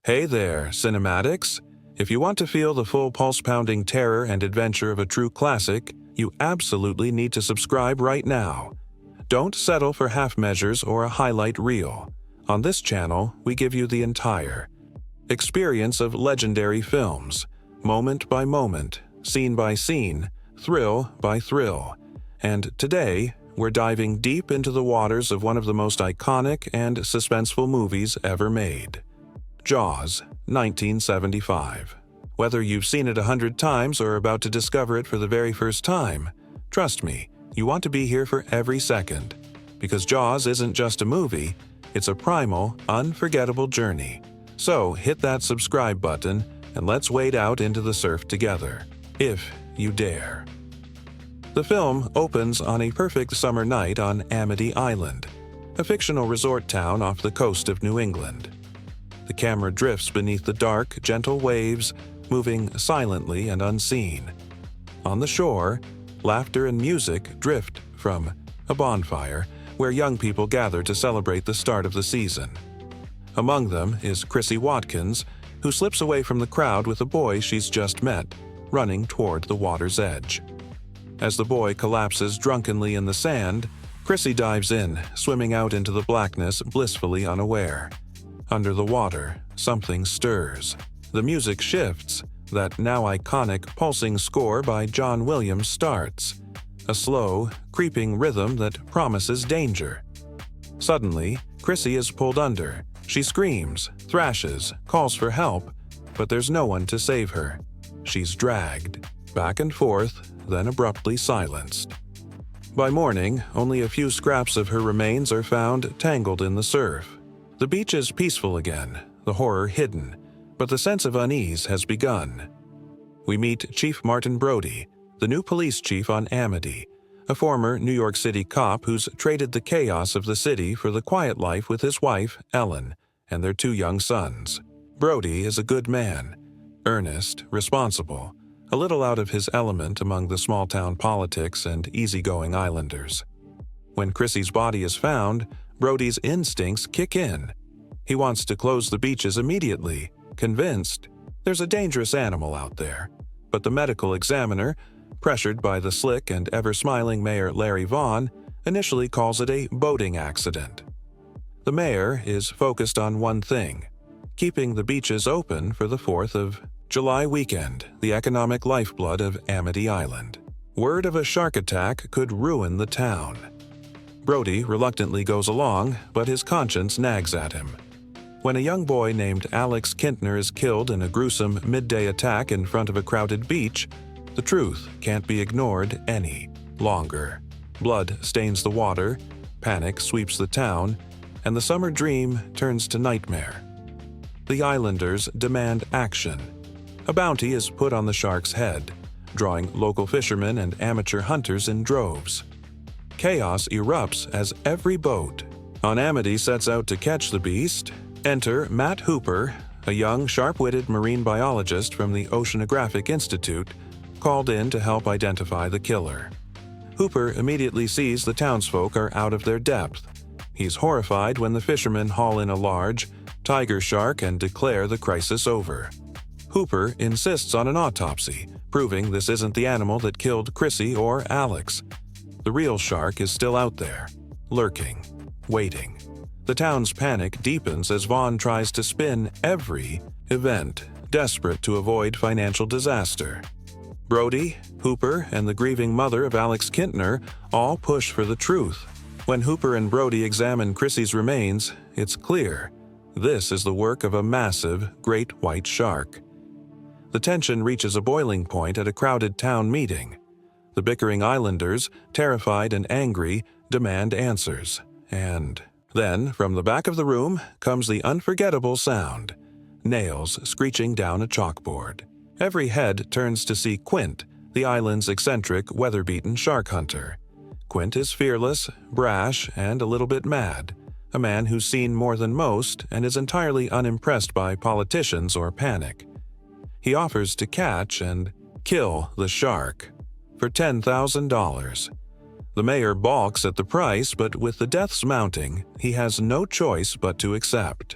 Hey there, cinematics! If you want to feel the full pulse-pounding terror and adventure of a true classic, you absolutely need to subscribe right now. Don't settle for half measures or a highlight reel. On this channel, we give you the entire experience of legendary films, moment by moment, scene by scene, thrill by thrill. And today, we're diving deep into the waters of one of the most iconic and suspenseful movies ever made. Jaws, 1975. Whether you've seen it 100 times or are about to discover it for the very first time, trust me, you want to be here for every second. Because Jaws isn't just a movie, it's a primal, unforgettable journey. So hit that subscribe button and let's wade out into the surf together, if you dare. The film opens on a perfect summer night on Amity Island, a fictional resort town off the coast of New England. The camera drifts beneath the dark, gentle waves, moving silently and unseen. On the shore, laughter and music drift from a bonfire where young people gather to celebrate the start of the season. Among them is Chrissy Watkins, who slips away from the crowd with a boy she's just met, running toward the water's edge. As the boy collapses drunkenly in the sand, Chrissy dives in, swimming out into the blackness blissfully unaware. Under the water, something stirs. The music shifts. That now iconic pulsing score by John Williams starts. A slow, creeping rhythm that promises danger. Suddenly, Chrissy is pulled under. She screams, thrashes, calls for help, but there's no one to save her. She's dragged, back and forth, then abruptly silenced. By morning, only a few scraps of her remains are found tangled in the surf. The beach is peaceful again, the horror hidden, but the sense of unease has begun. We meet Chief Martin Brody, the new police chief on Amity, a former New York City cop who's traded the chaos of the city for the quiet life with his wife, Ellen, and their 2 young sons. Brody is a good man, earnest, responsible, a little out of his element among the small-town politics and easygoing islanders. When Chrissy's body is found, Brody's instincts kick in. He wants to close the beaches immediately, convinced there's a dangerous animal out there. But the medical examiner, pressured by the slick and ever-smiling Mayor Larry Vaughn, initially calls it a boating accident. The mayor is focused on one thing: keeping the beaches open for the 4th of July weekend, the economic lifeblood of Amity Island. Word of a shark attack could ruin the town. Brody reluctantly goes along, but his conscience nags at him. When a young boy named Alex Kintner is killed in a gruesome midday attack in front of a crowded beach, the truth can't be ignored any longer. Blood stains the water, panic sweeps the town, and the summer dream turns to nightmare. The islanders demand action. A bounty is put on the shark's head, drawing local fishermen and amateur hunters in droves. Chaos erupts as every boat on Amity sets out to catch the beast. Enter Matt Hooper, a young, sharp-witted marine biologist from the Oceanographic Institute, called in to help identify the killer. Hooper immediately sees the townsfolk are out of their depth. He's horrified when the fishermen haul in a large, tiger shark and declare the crisis over. Hooper insists on an autopsy, proving this isn't the animal that killed Chrissy or Alex. The real shark is still out there, lurking, waiting. The town's panic deepens as Vaughn tries to spin every event, desperate to avoid financial disaster. Brody, Hooper, and the grieving mother of Alex Kintner all push for the truth. When Hooper and Brody examine Chrissy's remains, it's clear this is the work of a massive, great white shark. The tension reaches a boiling point at a crowded town meeting. The bickering islanders, terrified and angry, demand answers. And then, from the back of the room, comes the unforgettable sound: nails screeching down a chalkboard. Every head turns to see Quint, the island's eccentric, weather-beaten shark hunter. Quint is fearless, brash, and a little bit mad, a man who's seen more than most and is entirely unimpressed by politicians or panic. He offers to catch and kill the shark for $10,000. The mayor balks at the price, but with the deaths mounting, he has no choice but to accept.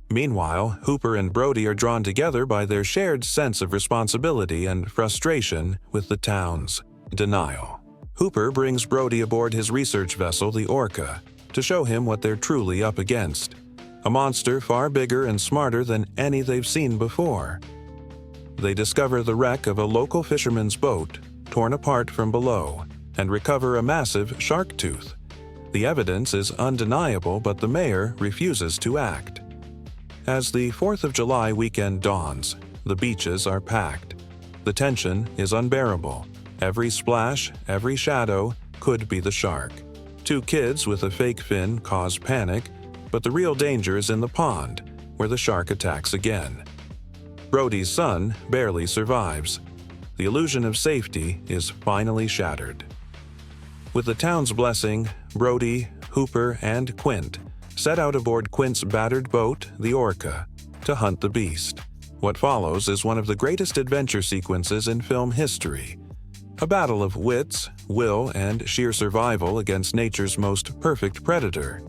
Meanwhile, Hooper and Brody are drawn together by their shared sense of responsibility and frustration with the town's denial. Hooper brings Brody aboard his research vessel, the Orca, to show him what they're truly up against. A monster far bigger and smarter than any they've seen before. They discover the wreck of a local fisherman's boat, torn apart from below, and recover a massive shark tooth. The evidence is undeniable, but the mayor refuses to act. As the 4th of July weekend dawns, the beaches are packed. The tension is unbearable. Every splash, every shadow could be the shark. Two kids with a fake fin cause panic, but the real danger is in the pond, where the shark attacks again. Brody's son barely survives. The illusion of safety is finally shattered. With the town's blessing, Brody, Hooper, and Quint set out aboard Quint's battered boat, the Orca, to hunt the beast. What follows is one of the greatest adventure sequences in film history. A battle of wits, will, and sheer survival against nature's most perfect predator.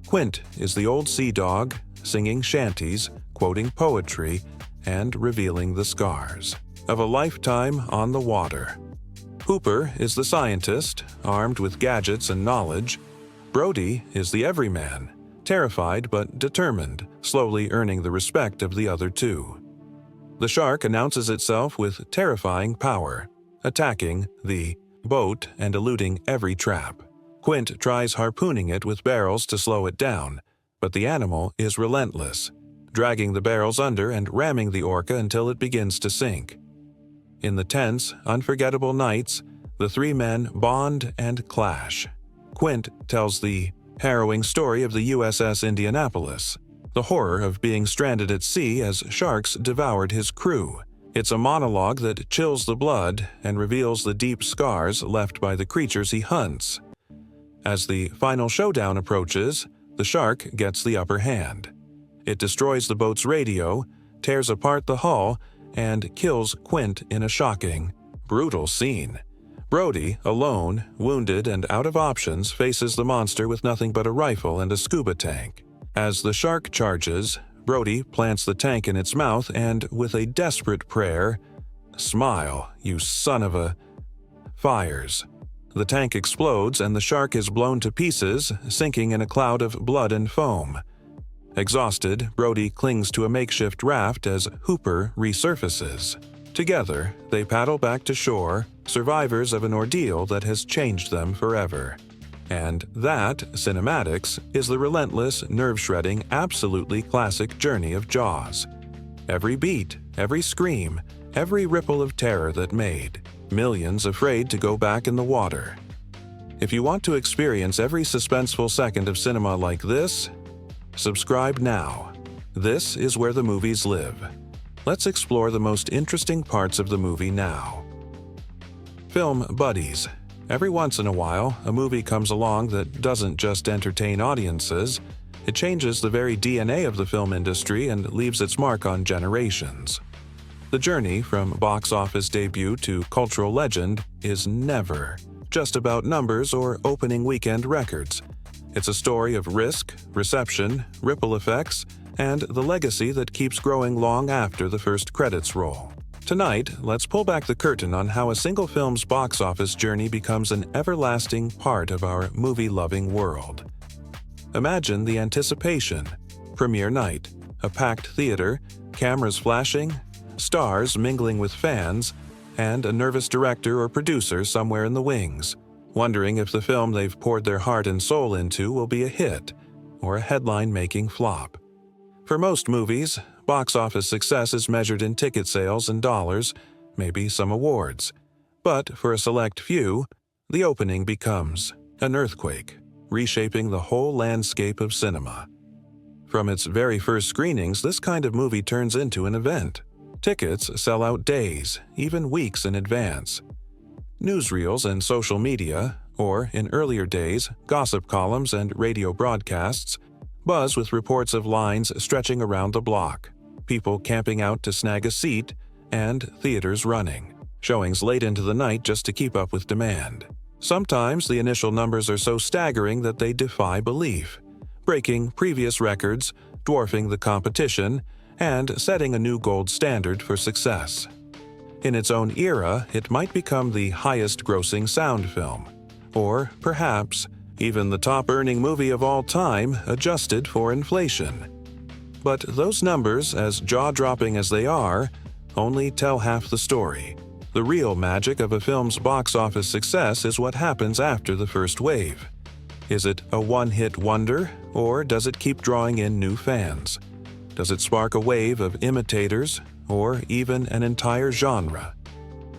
Quint is the old sea dog, singing shanties, quoting poetry, and revealing the scars of a lifetime on the water. Hooper is the scientist, armed with gadgets and knowledge. Brody is the everyman, terrified but determined, slowly earning the respect of the other two. The shark announces itself with terrifying power, attacking the boat and eluding every trap. Quint tries harpooning it with barrels to slow it down, but the animal is relentless, dragging the barrels under and ramming the Orca until it begins to sink. In the tense, unforgettable nights, the three men bond and clash. Quint tells the harrowing story of the USS Indianapolis, the horror of being stranded at sea as sharks devoured his crew. It's a monologue that chills the blood and reveals the deep scars left by the creatures he hunts. As the final showdown approaches, the shark gets the upper hand. It destroys the boat's radio, tears apart the hull, and kills Quint in a shocking, brutal scene. Brody, alone, wounded and out of options, faces the monster with nothing but a rifle and a scuba tank. As the shark charges, Brody plants the tank in its mouth and, with a desperate prayer, "Smile, you son of a..." fires. The tank explodes and the shark is blown to pieces, sinking in a cloud of blood and foam. Exhausted, Brody clings to a makeshift raft as Hooper resurfaces. Together, they paddle back to shore, survivors of an ordeal that has changed them forever. And that, cinematics, is the relentless, nerve-shredding, absolutely classic journey of Jaws. Every beat, every scream, every ripple of terror that made millions afraid to go back in the water. If you want to experience every suspenseful second of cinema like this, subscribe now. This is where the movies live. Let's explore the most interesting parts of the movie now. Film buddies. Every once in a while, a movie comes along that doesn't just entertain audiences, it changes the very DNA of the film industry and leaves its mark on generations. The journey from box office debut to cultural legend is never just about numbers or opening weekend records. It's a story of risk, reception, ripple effects, and the legacy that keeps growing long after the first credits roll. Tonight, let's pull back the curtain on how a single film's box office journey becomes an everlasting part of our movie-loving world. Imagine the anticipation. Premiere night, a packed theater, cameras flashing, stars mingling with fans, and a nervous director or producer somewhere in the wings, wondering if the film they've poured their heart and soul into will be a hit or a headline-making flop. For most movies, box office success is measured in ticket sales and dollars, maybe some awards. But for a select few, the opening becomes an earthquake, reshaping the whole landscape of cinema. From its very first screenings, this kind of movie turns into an event. Tickets sell out days, even weeks in advance. Newsreels and social media, or in earlier days, gossip columns and radio broadcasts, buzz with reports of lines stretching around the block, people camping out to snag a seat, and theaters running, showings late into the night just to keep up with demand. Sometimes the initial numbers are so staggering that they defy belief, breaking previous records, dwarfing the competition and setting a new gold standard for success. In its own era, it might become the highest-grossing sound film, or perhaps even the top-earning movie of all time adjusted for inflation. But those numbers, as jaw-dropping as they are, only tell half the story. The real magic of a film's box office success is what happens after the first wave. Is it a one-hit wonder, or does it keep drawing in new fans? Does it spark a wave of imitators, or even an entire genre?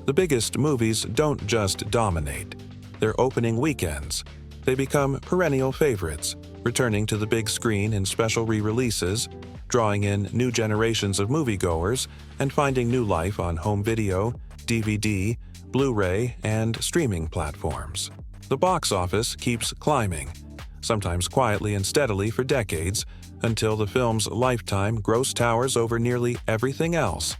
The biggest movies don't just dominate. Their opening weekends. They become perennial favorites, returning to the big screen in special re-releases, drawing in new generations of moviegoers, and finding new life on home video, DVD, Blu-ray, and streaming platforms. The box office keeps climbing, sometimes quietly and steadily for decades, until the film's lifetime gross towers over nearly everything else,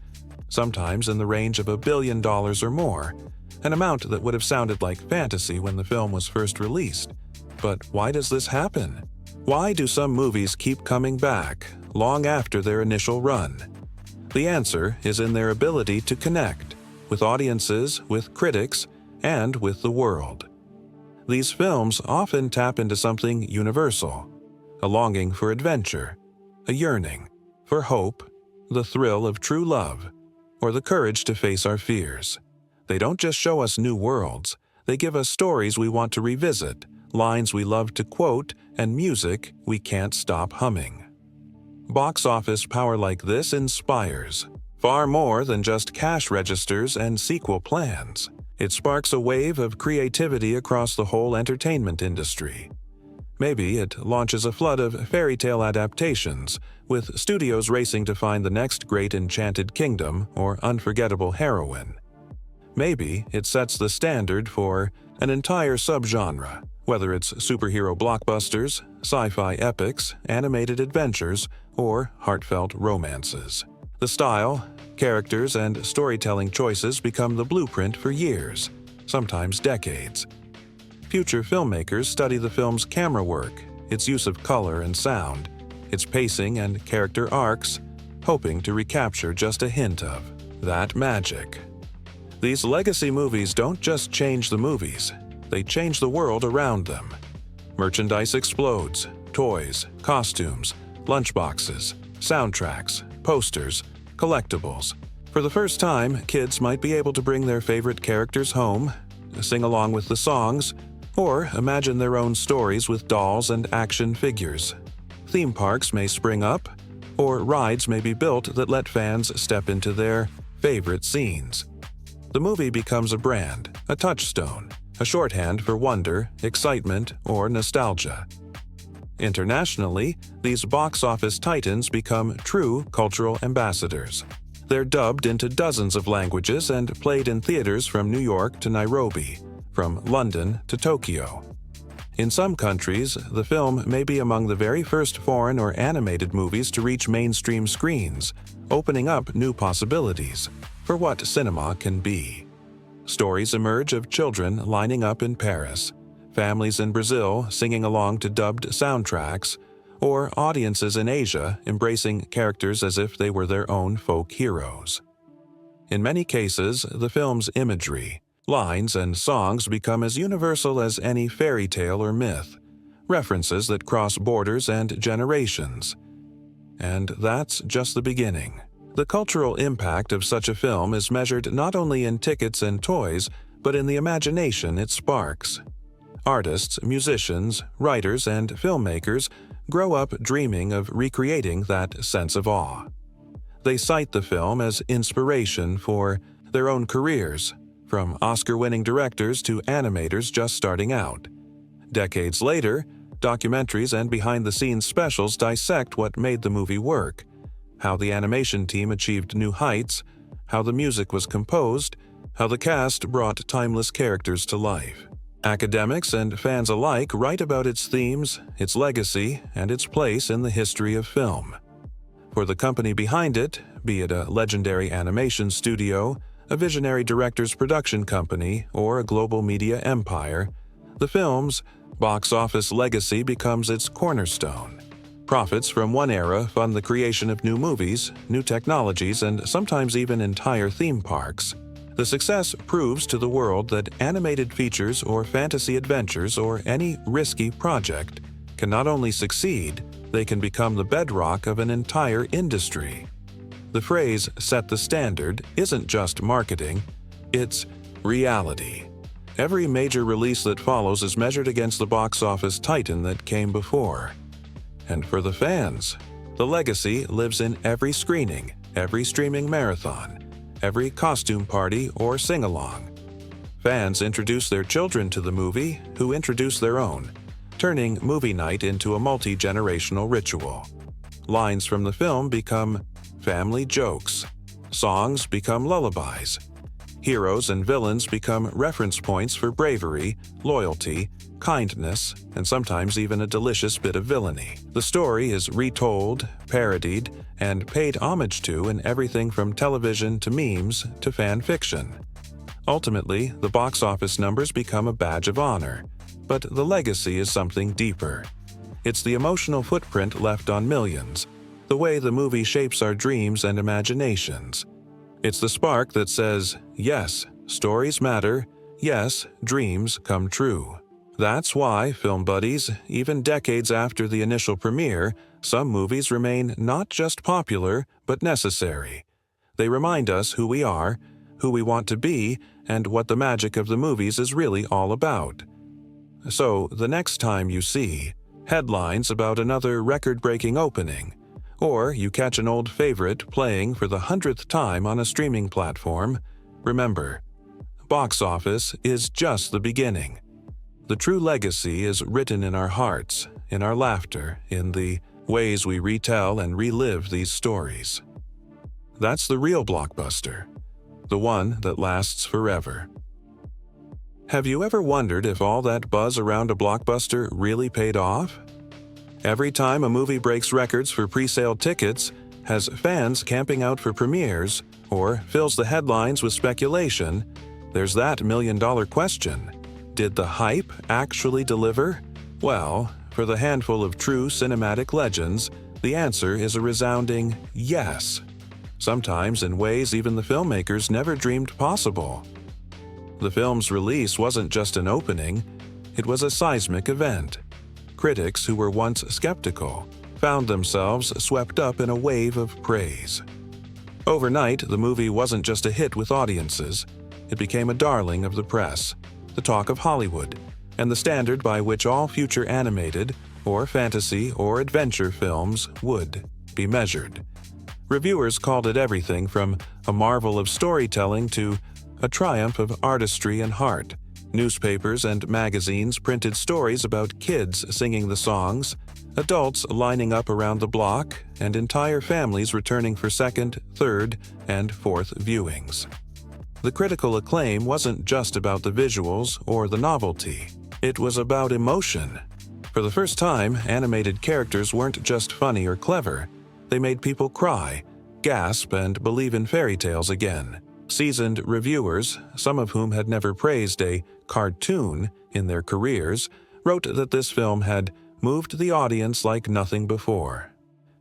sometimes in the range of $1 billion or more, an amount that would have sounded like fantasy when the film was first released. But why does this happen? Why do some movies keep coming back, long after their initial run? The answer is in their ability to connect with audiences, with critics, and with the world. These films often tap into something universal, a longing for adventure, a yearning for hope, the thrill of true love, or the courage to face our fears. They don't just show us new worlds, they give us stories we want to revisit, lines we love to quote, and music we can't stop humming. Box office power like this inspires, far more than just cash registers and sequel plans. It sparks a wave of creativity across the whole entertainment industry. Maybe it launches a flood of fairy tale adaptations, with studios racing to find the next great enchanted kingdom or unforgettable heroine. Maybe it sets the standard for an entire subgenre, whether it's superhero blockbusters, sci-fi epics, animated adventures, or heartfelt romances. The style, characters, and storytelling choices become the blueprint for years, sometimes decades. Future filmmakers study the film's camera work, its use of color and sound, its pacing and character arcs, hoping to recapture just a hint of that magic. These legacy movies don't just change the movies, they change the world around them. Merchandise explodes, toys, costumes, lunchboxes, soundtracks, posters, collectibles. For the first time, kids might be able to bring their favorite characters home, sing along with the songs, or imagine their own stories with dolls and action figures. Theme parks may spring up, or rides may be built that let fans step into their favorite scenes. The movie becomes a brand, a touchstone, a shorthand for wonder, excitement, or nostalgia. Internationally, these box office titans become true cultural ambassadors. They're dubbed into dozens of languages and played in theaters from New York to Nairobi, from London to Tokyo. In some countries, the film may be among the very first foreign or animated movies to reach mainstream screens, opening up new possibilities for what cinema can be. Stories emerge of children lining up in Paris, families in Brazil singing along to dubbed soundtracks, or audiences in Asia embracing characters as if they were their own folk heroes. In many cases, the film's imagery, lines, and songs become as universal as any fairy tale or myth, references that cross borders and generations. And that's just the beginning. The cultural impact of such a film is measured not only in tickets and toys, but in the imagination it sparks. Artists, musicians, writers, and filmmakers grow up dreaming of recreating that sense of awe. They cite the film as inspiration for their own careers, from Oscar-winning directors to animators just starting out. Decades later, documentaries and behind-the-scenes specials dissect what made the movie work, how the animation team achieved new heights, how the music was composed, how the cast brought timeless characters to life. Academics and fans alike write about its themes, its legacy, and its place in the history of film. For the company behind it, be it a legendary animation studio, a visionary director's production company, or a global media empire, the film's box office legacy becomes its cornerstone, Profits from one era fund the creation of new movies, new technologies, and sometimes even entire theme parks. The success proves to the world that animated features or fantasy adventures or any risky project can not only succeed, they can become the bedrock of an entire industry. The phrase "set the standard" isn't just marketing, it's reality. Every major release that follows is measured against the box office titan that came before. And for the fans, the legacy lives in every screening, every streaming marathon, every costume party or sing-along. Fans introduce their children to the movie, who introduce their own, turning movie night into a multi-generational ritual. Lines from the film become family jokes. Songs become lullabies. Heroes and villains become reference points for bravery, loyalty, kindness, and sometimes even a delicious bit of villainy. The story is retold, parodied, and paid homage to in everything from television to memes to fan fiction. Ultimately, the box office numbers become a badge of honor, but the legacy is something deeper. It's the emotional footprint left on millions, the way the movie shapes our dreams and imaginations. It's the spark that says, yes, stories matter, yes, dreams come true. That's why, film buddies, even decades after the initial premiere, some movies remain not just popular, but necessary. They remind us who we are, who we want to be, and what the magic of the movies is really all about. So, the next time you see headlines about another record-breaking opening, or you catch an old favorite playing for the 100th time on a streaming platform, remember, box office is just the beginning. The true legacy is written in our hearts, in our laughter, in the ways we retell and relive these stories. That's the real blockbuster, the one that lasts forever. Have you ever wondered if all that buzz around a blockbuster really paid off? Every time a movie breaks records for pre-sale tickets, has fans camping out for premieres, or fills the headlines with speculation, there's that million-dollar question. Did the hype actually deliver? Well, for the handful of true cinematic legends, the answer is a resounding yes. Sometimes in ways even the filmmakers never dreamed possible. The film's release wasn't just an opening, it was a seismic event. Critics who were once skeptical found themselves swept up in a wave of praise. Overnight, the movie wasn't just a hit with audiences, it became a darling of the press, the talk of Hollywood, and the standard by which all future animated, or fantasy, or adventure films would be measured. Reviewers called it everything from a marvel of storytelling to a triumph of artistry and heart. Newspapers and magazines printed stories about kids singing the songs, adults lining up around the block, and entire families returning for second, third, and fourth viewings. The critical acclaim wasn't just about the visuals or the novelty. It was about emotion. For the first time, animated characters weren't just funny or clever. They made people cry, gasp, and believe in fairy tales again. Seasoned reviewers, some of whom had never praised a cartoon in their careers, wrote that this film had moved the audience like nothing before.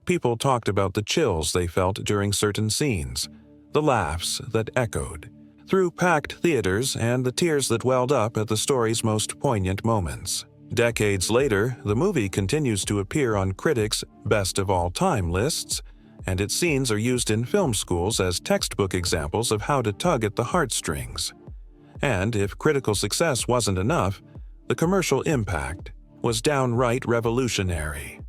People talked about the chills they felt during certain scenes, the laughs that echoed through packed theaters, and the tears that welled up at the story's most poignant moments. Decades later, the movie continues to appear on critics' best-of-all-time lists, and its scenes are used in film schools as textbook examples of how to tug at the heartstrings. And if critical success wasn't enough, the commercial impact was downright revolutionary.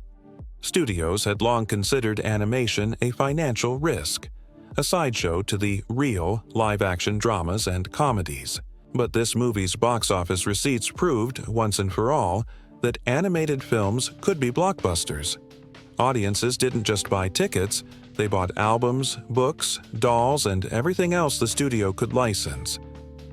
Studios had long considered animation a financial risk, a sideshow to the real live-action dramas and comedies. But this movie's box office receipts proved, once and for all, that animated films could be blockbusters. Audiences didn't just buy tickets, they bought albums, books, dolls, and everything else the studio could license.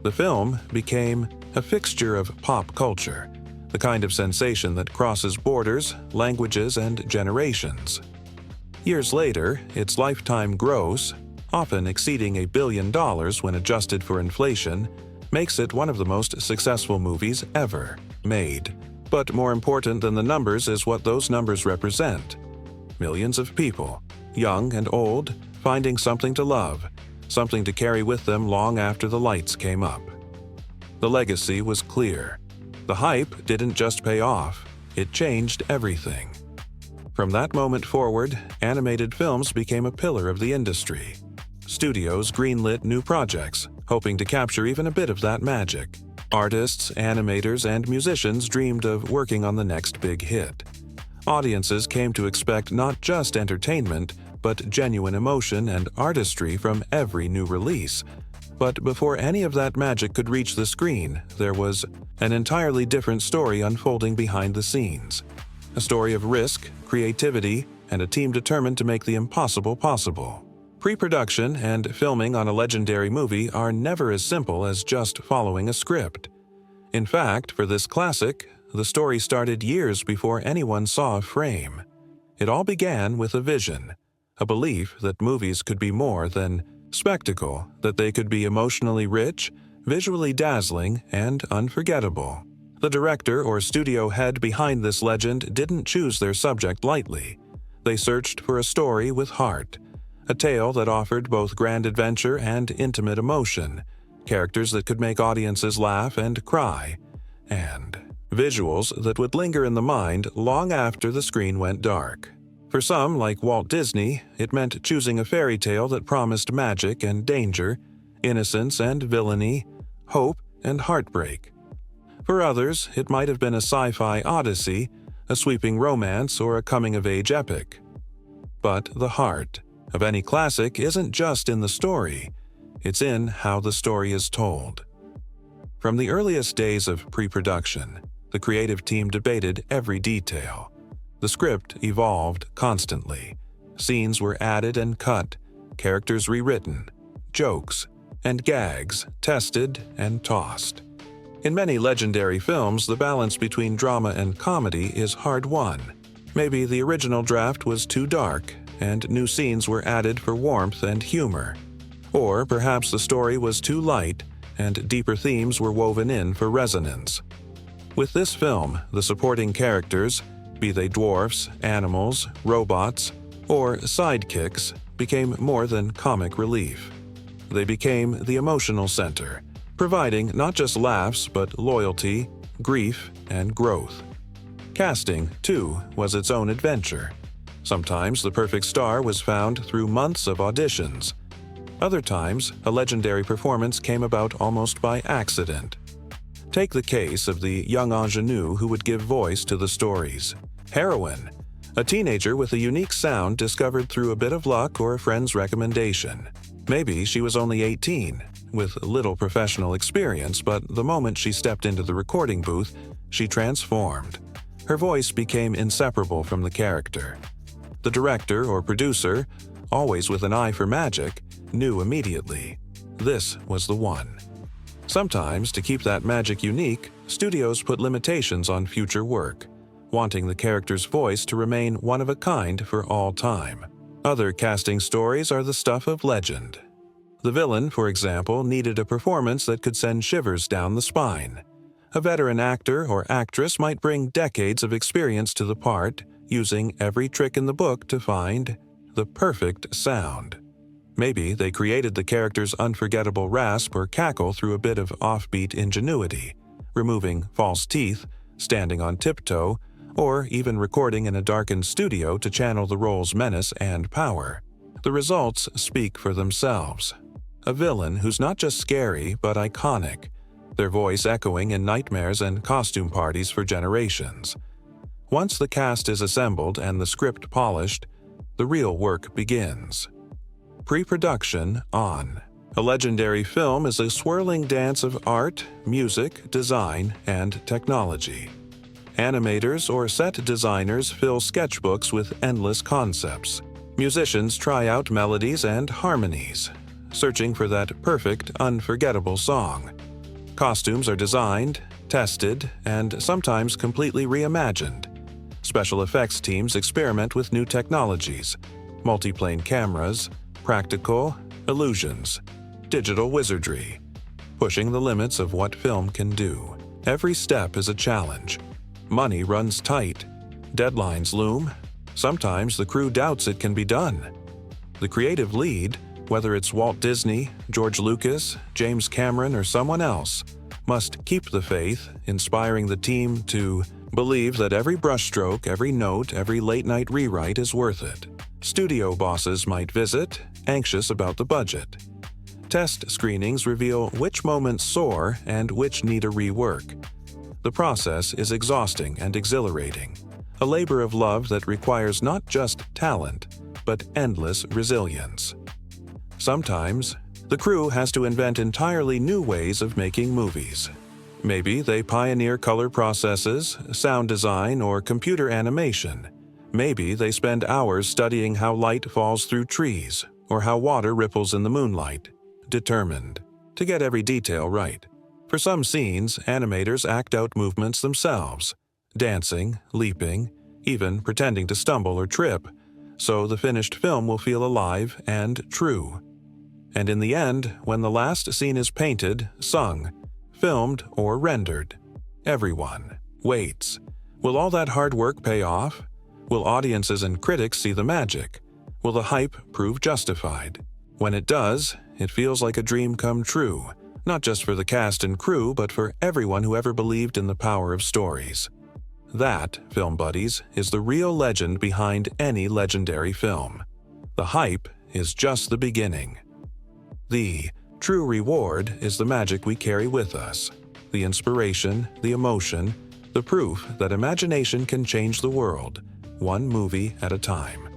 The film became a fixture of pop culture, the kind of sensation that crosses borders, languages, and generations. Years later, its lifetime gross, often exceeding $1 billion when adjusted for inflation, makes it one of the most successful movies ever made. But more important than the numbers is what those numbers represent. millions of people, young and old, finding something to love, something to carry with them long after the lights came up. The legacy was clear. The hype didn't just pay off, it changed everything. From that moment forward, animated films became a pillar of the industry. Studios greenlit new projects, hoping to capture even a bit of that magic. Artists, animators, and musicians dreamed of working on the next big hit. Audiences came to expect not just entertainment, but genuine emotion and artistry from every new release. But before any of that magic could reach the screen, there was an entirely different story unfolding behind the scenes. A story of risk, creativity, and a team determined to make the impossible possible. Pre-production and filming on a legendary movie are never as simple as just following a script. In fact, for this classic, the story started years before anyone saw a frame. It all began with a vision, a belief that movies could be more than spectacle, that they could be emotionally rich, visually dazzling, and unforgettable. The director or studio head behind this legend didn't choose their subject lightly. They searched for a story with heart, a tale that offered both grand adventure and intimate emotion, characters that could make audiences laugh and cry, and visuals that would linger in the mind long after the screen went dark. For some, like Walt Disney, it meant choosing a fairy tale that promised magic and danger, innocence and villainy, hope and heartbreak. For others, it might have been a sci-fi odyssey, a sweeping romance, or a coming-of-age epic. But the heart of any classic isn't just in the story, it's in how the story is told. From the earliest days of pre-production, the creative team debated every detail. The script evolved constantly. Scenes were added and cut, characters rewritten, jokes and gags tested and tossed. In many legendary films, the balance between drama and comedy is hard-won. Maybe the original draft was too dark, and new scenes were added for warmth and humor. Or perhaps the story was too light, and deeper themes were woven in for resonance. With this film, the supporting characters, be they dwarfs, animals, robots, or sidekicks, became more than comic relief. They became the emotional center, providing not just laughs but loyalty, grief, and growth. Casting, too, was its own adventure. Sometimes the perfect star was found through months of auditions. Other times, a legendary performance came about almost by accident. Take the case of the young ingenue who would give voice to the story's heroine, a teenager with a unique sound discovered through a bit of luck or a friend's recommendation. Maybe she was only 18, with little professional experience, but the moment she stepped into the recording booth, she transformed. Her voice became inseparable from the character. The director or producer, always with an eye for magic, knew immediately. This was the one. Sometimes, to keep that magic unique, studios put limitations on future work, wanting the character's voice to remain one of a kind for all time. Other casting stories are the stuff of legend. The villain, for example, needed a performance that could send shivers down the spine. A veteran actor or actress might bring decades of experience to the part, using every trick in the book to find the perfect sound. Maybe they created the character's unforgettable rasp or cackle through a bit of offbeat ingenuity, removing false teeth, standing on tiptoe, or even recording in a darkened studio to channel the role's menace and power. The results speak for themselves. A villain who's not just scary but iconic, their voice echoing in nightmares and costume parties for generations. Once the cast is assembled and the script polished, the real work begins. Pre-production on. A legendary film is a swirling dance of art, music, design, and technology. Animators or set designers fill sketchbooks with endless concepts. Musicians try out melodies and harmonies, searching for that perfect, unforgettable song. Costumes are designed, tested, and sometimes completely reimagined. Special effects teams experiment with new technologies, multiplane cameras, practical, illusions, digital wizardry, pushing the limits of what film can do. Every step is a challenge. Money runs tight, deadlines loom, Sometimes the crew doubts it can be done. The creative lead, whether it's Walt Disney, George Lucas, James Cameron, or someone else, must keep the faith, inspiring the team to believe that every brushstroke, every note, every late-night rewrite is worth it. Studio bosses might visit, anxious about the budget. Test screenings reveal which moments soar and which need a rework. The process is exhausting and exhilarating, a labor of love that requires not just talent, but endless resilience. Sometimes, the crew has to invent entirely new ways of making movies. Maybe they pioneer color processes, sound design, or computer animation. Maybe they spend hours studying how light falls through trees, or how water ripples in the moonlight, determined to get every detail right. For some scenes, animators act out movements themselves, dancing, leaping, even pretending to stumble or trip, so the finished film will feel alive and true. And in the end, when the last scene is painted, sung, filmed, or rendered, everyone waits. Will all that hard work pay off? Will audiences and critics see the magic? Will the hype prove justified? When it does, it feels like a dream come true, not just for the cast and crew, but for everyone who ever believed in the power of stories. That, film buddies, is the real legend behind any legendary film. The hype is just the beginning. The true reward is the magic we carry with us, the inspiration, the emotion, the proof that imagination can change the world, one movie at a time.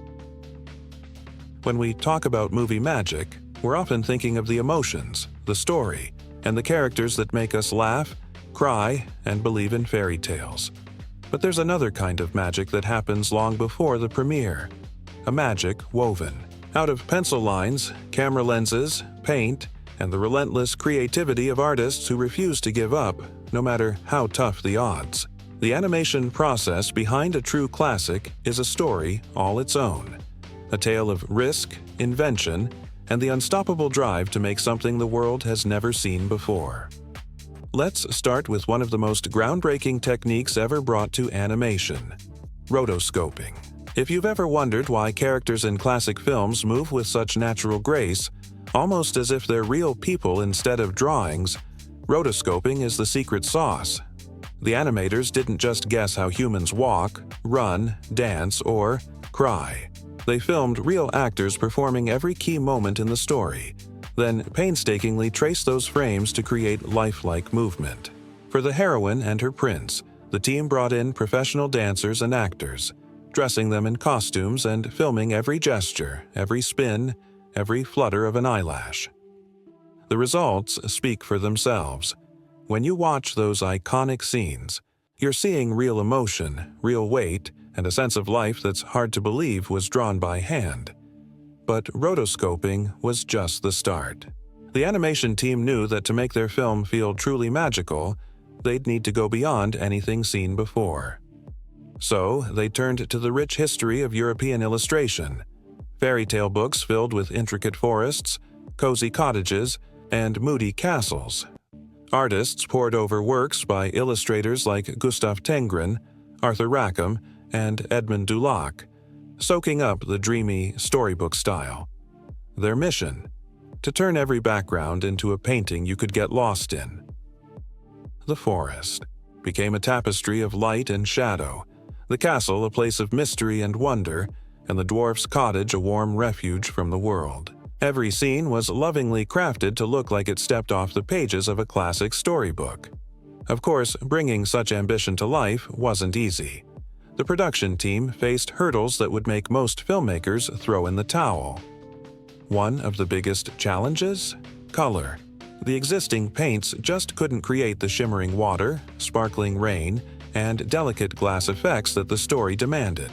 When we talk about movie magic, we're often thinking of the emotions, the story, and the characters that make us laugh, cry, and believe in fairy tales. But there's another kind of magic that happens long before the premiere. A magic woven out of pencil lines, camera lenses, paint, and the relentless creativity of artists who refuse to give up, no matter how tough the odds. The animation process behind a true classic is a story all its own. A tale of risk, invention, and the unstoppable drive to make something the world has never seen before. Let's start with one of the most groundbreaking techniques ever brought to animation: rotoscoping. If you've ever wondered why characters in classic films move with such natural grace, almost as if they're real people instead of drawings, rotoscoping is the secret sauce. The animators didn't just guess how humans walk, run, dance, or cry. They filmed real actors performing every key moment in the story, then painstakingly traced those frames to create lifelike movement. For the heroine and her prince, the team brought in professional dancers and actors, dressing them in costumes and filming every gesture, every spin, every flutter of an eyelash. The results speak for themselves. When you watch those iconic scenes, you're seeing real emotion, real weight, and a sense of life that's hard to believe was drawn by hand. But rotoscoping was just the start. The animation team knew that to make their film feel truly magical, they'd need to go beyond anything seen before. So, they turned to the rich history of European illustration, fairy tale books filled with intricate forests, cozy cottages, and moody castles. Artists pored over works by illustrators like Gustav Tenggren, Arthur Rackham, and Edmund Dulac, soaking up the dreamy storybook style. Their mission: to turn every background into a painting you could get lost in. The forest became a tapestry of light and shadow, the castle a place of mystery and wonder, and the dwarf's cottage a warm refuge from the world. Every scene was lovingly crafted to look like it stepped off the pages of a classic storybook. Of course, bringing such ambition to life wasn't easy. The production team faced hurdles that would make most filmmakers throw in the towel. One of the biggest challenges? Color. The existing paints just couldn't create the shimmering water, sparkling rain, and delicate glass effects that the story demanded.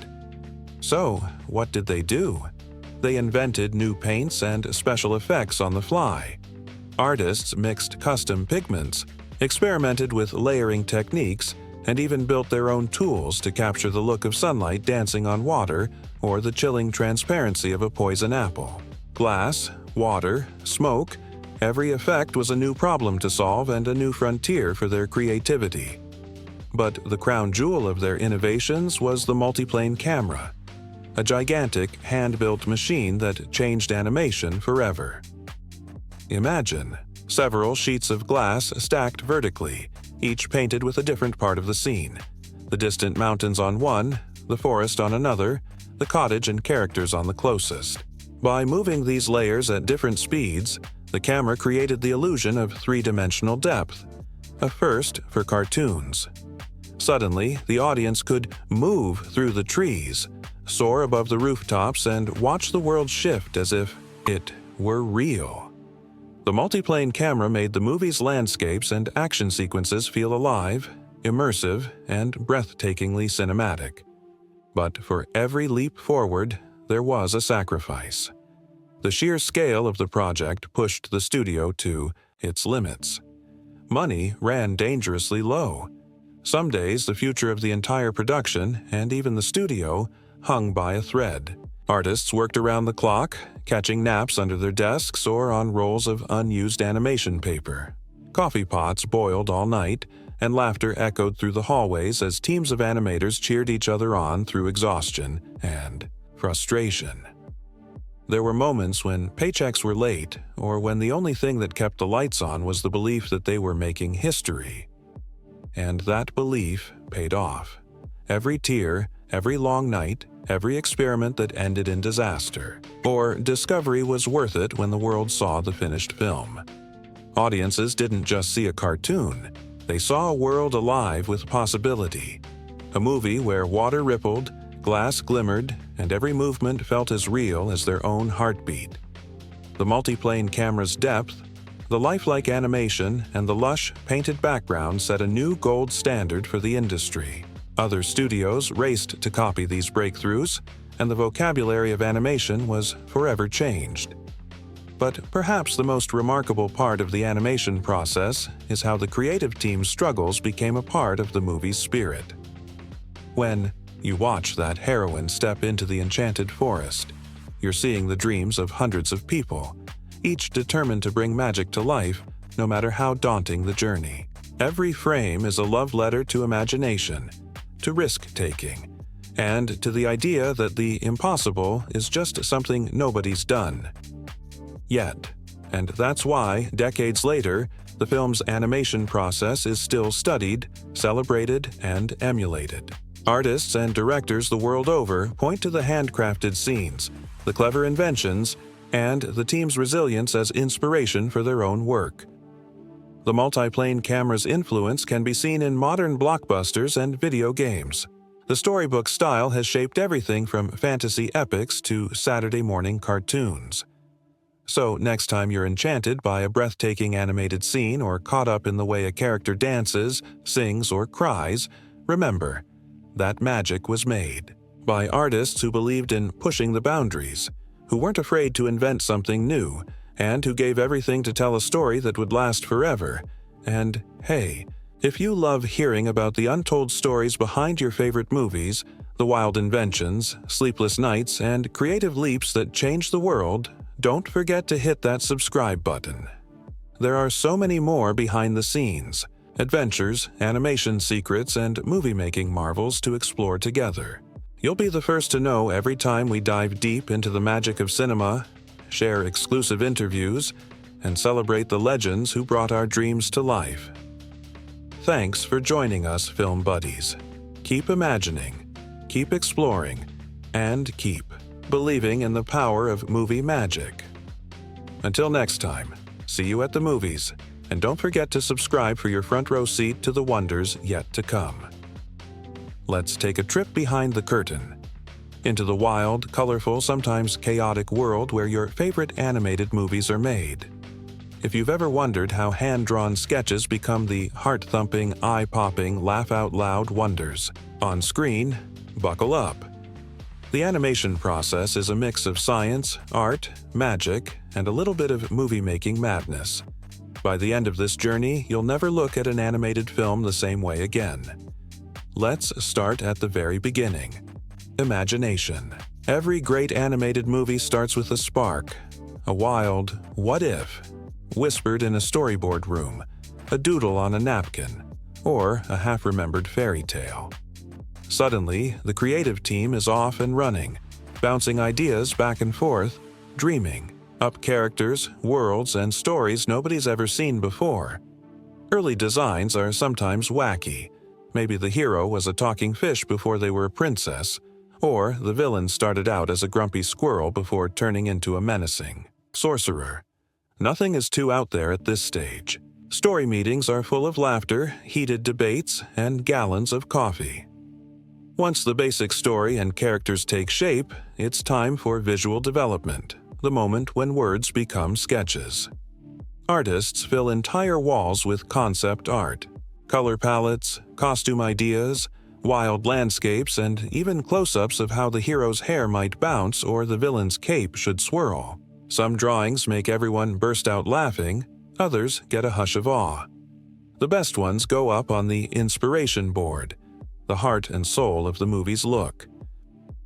So, what did they do? They invented new paints and special effects on the fly. Artists mixed custom pigments, experimented with layering techniques, and even built their own tools to capture the look of sunlight dancing on water or the chilling transparency of a poison apple. Glass, water, smoke, every effect was a new problem to solve and a new frontier for their creativity. But the crown jewel of their innovations was the multiplane camera. a gigantic, hand-built machine that changed animation forever. Imagine several sheets of glass stacked vertically, each painted with a different part of the scene. The distant mountains on one, the forest on another, the cottage and characters on the closest. By moving these layers at different speeds, the camera created the illusion of three-dimensional depth, a first for cartoons. Suddenly, the audience could move through the trees, soar above the rooftops, and watch the world shift as if it were real. The multiplane camera made the movie's landscapes and action sequences feel alive, immersive, and breathtakingly cinematic. But for every leap forward, there was a sacrifice. The sheer scale of the project pushed the studio to its limits. Money ran dangerously low. Some days, the future of the entire production, and even the studio, hung by a thread. Artists worked around the clock, catching naps under their desks or on rolls of unused animation paper. Coffee pots boiled all night, and laughter echoed through the hallways as teams of animators cheered each other on through exhaustion and frustration. There were moments when paychecks were late, or when the only thing that kept the lights on was the belief that they were making history. And that belief paid off. Every tear, every long night, every experiment that ended in disaster or discovery was worth it when the world saw the finished film. Audiences didn't just see a cartoon, they saw a world alive with possibility. A movie where water rippled, glass glimmered, and every movement felt as real as their own heartbeat. The multiplane camera's depth, the lifelike animation, and the lush, painted background set a new gold standard for the industry. Other studios raced to copy these breakthroughs, and the vocabulary of animation was forever changed. But perhaps the most remarkable part of the animation process is how the creative team's struggles became a part of the movie's spirit. When you watch that heroine step into the enchanted forest, you're seeing the dreams of hundreds of people, each determined to bring magic to life, no matter how daunting the journey. Every frame is a love letter to imagination, to risk-taking, and to the idea that the impossible is just something nobody's done yet. And that's why, decades later, the film's animation process is still studied, celebrated, and emulated. Artists and directors the world over point to the handcrafted scenes, the clever inventions, and the team's resilience as inspiration for their own work. The multiplane camera's influence can be seen in modern blockbusters and video games. The storybook style has shaped everything from fantasy epics to Saturday morning cartoons. So next time you're enchanted by a breathtaking animated scene or caught up in the way a character dances, sings, or cries, remember, that magic was made by artists who believed in pushing the boundaries, who weren't afraid to invent something new, and who gave everything to tell a story that would last forever. And hey, if you love hearing about the untold stories behind your favorite movies, the wild inventions, sleepless nights, and creative leaps that changed the world, don't forget to hit that subscribe button. There are so many more behind the scenes, adventures, animation secrets, and movie-making marvels to explore together. You'll be the first to know every time we dive deep into the magic of cinema, share exclusive interviews, and celebrate the legends who brought our dreams to life. Thanks for joining us, Film Buddies. Keep imagining, keep exploring, and keep believing in the power of movie magic. Until next time, see you at the movies, and don't forget to subscribe for your front row seat to the wonders yet to come. Let's take a trip behind the curtain, into the wild, colorful, sometimes chaotic world where your favorite animated movies are made. If you've ever wondered how hand-drawn sketches become the heart-thumping, eye-popping, laugh-out-loud wonders on screen, buckle up. The animation process is a mix of science, art, magic, and a little bit of movie-making madness. By the end of this journey, you'll never look at an animated film the same way again. Let's start at the very beginning. Imagination. Every great animated movie starts with a spark, a wild "what if?" whispered in a storyboard room, a doodle on a napkin, or a half-remembered fairy tale. Suddenly, the creative team is off and running, bouncing ideas back and forth, dreaming up characters, worlds, and stories nobody's ever seen before. Early designs are sometimes wacky. Maybe the hero was a talking fish before they were a princess, or the villain started out as a grumpy squirrel before turning into a menacing sorcerer. Nothing is too out there at this stage. Story meetings are full of laughter, heated debates, and gallons of coffee. Once the basic story and characters take shape, it's time for visual development, the moment when words become sketches. Artists fill entire walls with concept art, color palettes, costume ideas, wild landscapes, and even close-ups of how the hero's hair might bounce or the villain's cape should swirl. Some drawings make everyone burst out laughing, others get a hush of awe. The best ones go up on the inspiration board, the heart and soul of the movie's look.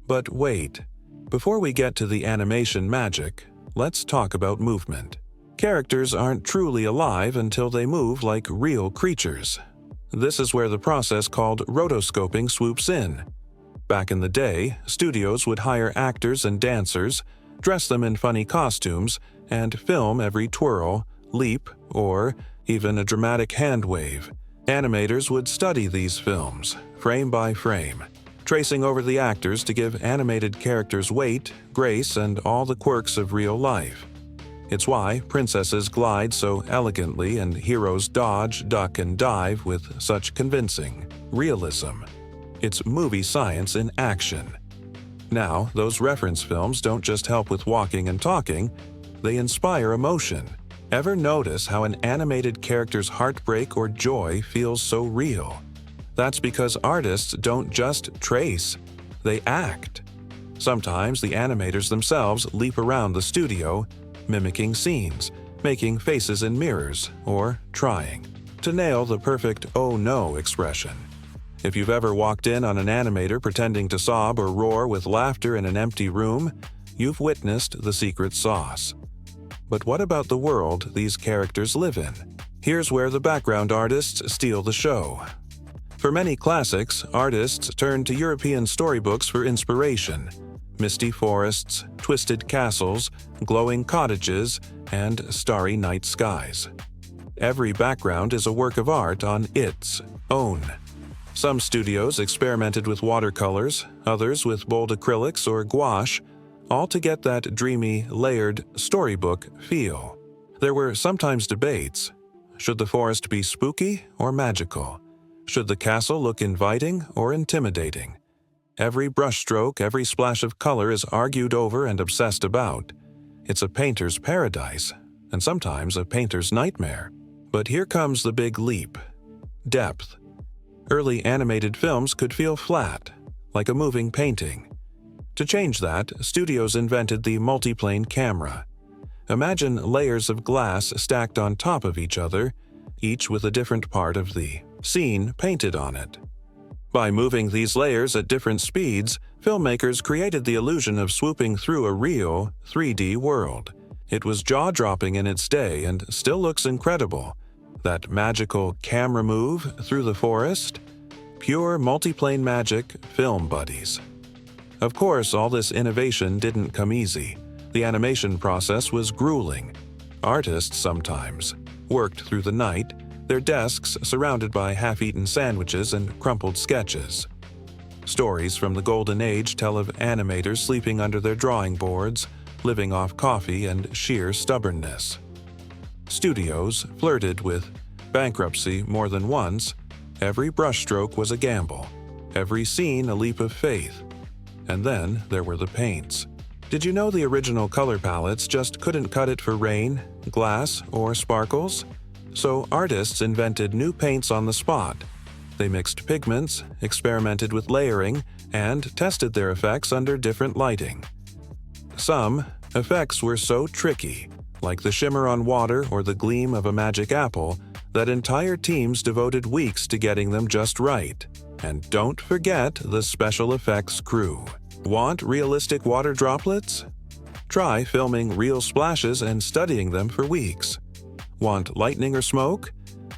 But wait, before we get to the animation magic, let's talk about movement. Characters aren't truly alive until they move like real creatures. This is where the process called rotoscoping swoops in. Back in the day, studios would hire actors and dancers, dress them in funny costumes, and film every twirl, leap, or even a dramatic hand wave. Animators would study these films, frame by frame, tracing over the actors to give animated characters weight, grace, and all the quirks of real life. It's why princesses glide so elegantly and heroes dodge, duck, and dive with such convincing realism. It's movie science in action. Now, those reference films don't just help with walking and talking, they inspire emotion. Ever notice how an animated character's heartbreak or joy feels so real? That's because artists don't just trace, they act. Sometimes the animators themselves leap around the studio, mimicking scenes, making faces in mirrors, or trying to nail the perfect "oh no" expression. If you've ever walked in on an animator pretending to sob or roar with laughter in an empty room, you've witnessed the secret sauce. But what about the world these characters live in? Here's where the background artists steal the show. For many classics, artists turn to European storybooks for inspiration. Misty forests, twisted castles, glowing cottages, and starry night skies. Every background is a work of art on its own. Some studios experimented with watercolors, others with bold acrylics or gouache, all to get that dreamy, layered storybook feel. There were sometimes debates. Should the forest be spooky or magical? Should the castle look inviting or intimidating? Every brushstroke, every splash of color is argued over and obsessed about. It's a painter's paradise, and sometimes a painter's nightmare. But here comes the big leap: depth. Early animated films could feel flat, like a moving painting. To change that, studios invented the multiplane camera. Imagine layers of glass stacked on top of each other, each with a different part of the scene painted on it. By moving these layers at different speeds, filmmakers created the illusion of swooping through a real 3D world. It was jaw-dropping in its day and still looks incredible. That magical camera move through the forest? Pure multiplane magic, film buddies. Of course, all this innovation didn't come easy. The animation process was grueling. Artists sometimes worked through the night, their desks surrounded by half-eaten sandwiches and crumpled sketches. Stories from the Golden Age tell of animators sleeping under their drawing boards, living off coffee and sheer stubbornness. Studios flirted with bankruptcy more than once. Every brushstroke was a gamble, every scene a leap of faith. And then there were the paints. Did you know the original color palettes just couldn't cut it for rain, glass, or sparkles? So artists invented new paints on the spot. They mixed pigments, experimented with layering, and tested their effects under different lighting. Some effects were so tricky, like the shimmer on water or the gleam of a magic apple, that entire teams devoted weeks to getting them just right. And don't forget the special effects crew. Want realistic water droplets? Try filming real splashes and studying them for weeks. Want lightning or smoke?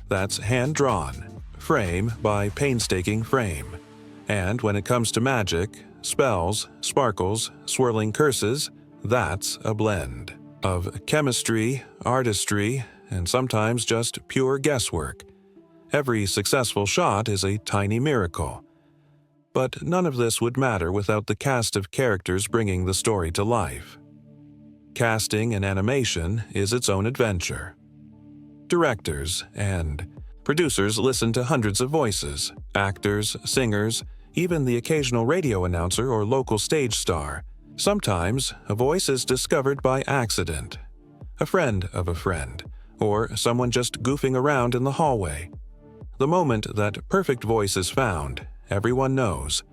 That's hand-drawn, frame by painstaking frame. And when it comes to magic, spells, sparkles, swirling curses, that's a blend of chemistry, artistry, and sometimes just pure guesswork. Every successful shot is a tiny miracle. But none of this would matter without the cast of characters bringing the story to life. Casting in animation is its own adventure. Directors and producers listen to hundreds of voices, actors, singers, even the occasional radio announcer or local stage star. Sometimes, a voice is discovered by accident. A friend of a friend, or someone just goofing around in the hallway. The moment that perfect voice is found, everyone knows.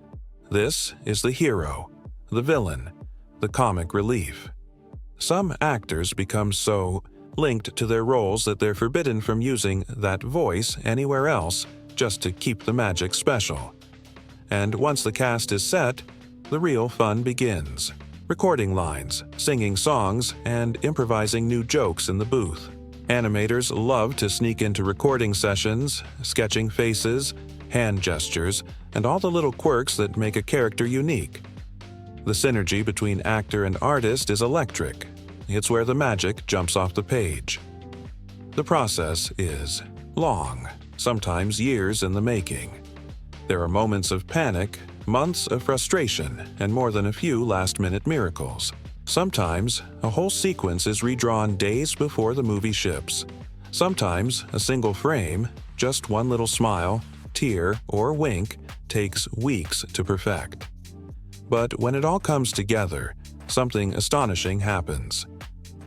This is the hero, the villain, the comic relief. Some actors become so linked to their roles that they're forbidden from using that voice anywhere else just to keep the magic special. And once the cast is set, the real fun begins. Recording lines, singing songs, and improvising new jokes in the booth. Animators love to sneak into recording sessions, sketching faces, hand gestures, and all the little quirks that make a character unique. The synergy between actor and artist is electric. It's where the magic jumps off the page. The process is long, sometimes years in the making. There are moments of panic, months of frustration, and more than a few last-minute miracles. Sometimes, a whole sequence is redrawn days before the movie ships. Sometimes, a single frame, just one little smile, tear, or wink, takes weeks to perfect. But when it all comes together, something astonishing happens.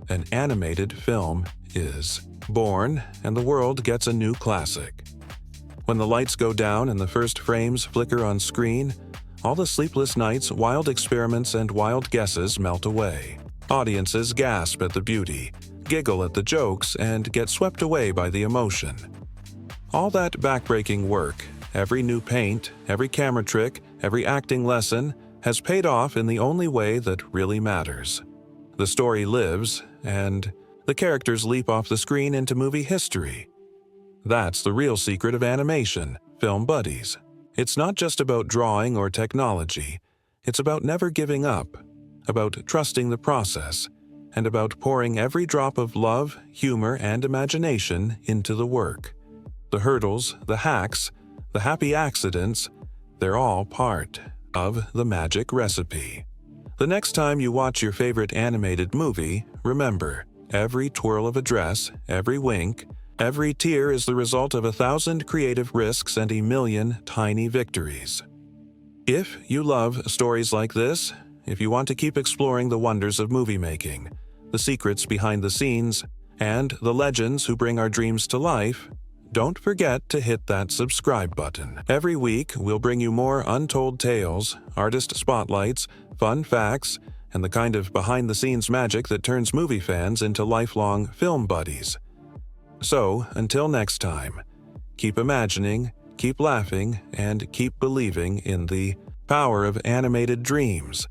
An animated film is born, and the world gets a new classic. When the lights go down and the first frames flicker on screen, all the sleepless nights, wild experiments, and wild guesses melt away. Audiences gasp at the beauty, giggle at the jokes, and get swept away by the emotion. All that backbreaking work, every new paint, every camera trick, every acting lesson, has paid off in the only way that really matters. The story lives, and the characters leap off the screen into movie history. That's the real secret of animation, film buddies. It's not just about drawing or technology. It's about never giving up, about trusting the process, and about pouring every drop of love, humor, and imagination into the work. The hurdles, the hacks, the happy accidents, they're all part of the magic recipe. The next time you watch your favorite animated movie, remember, every twirl of a dress, every wink, every tear is the result of 1,000 creative risks and 1,000,000 tiny victories. If you love stories like this, if you want to keep exploring the wonders of movie making, the secrets behind the scenes, and the legends who bring our dreams to life, don't forget to hit that subscribe button. Every week, we'll bring you more untold tales, artist spotlights, fun facts, and the kind of behind-the-scenes magic that turns movie fans into lifelong film buddies. So, until next time, keep imagining, keep laughing, and keep believing in the power of animated dreams.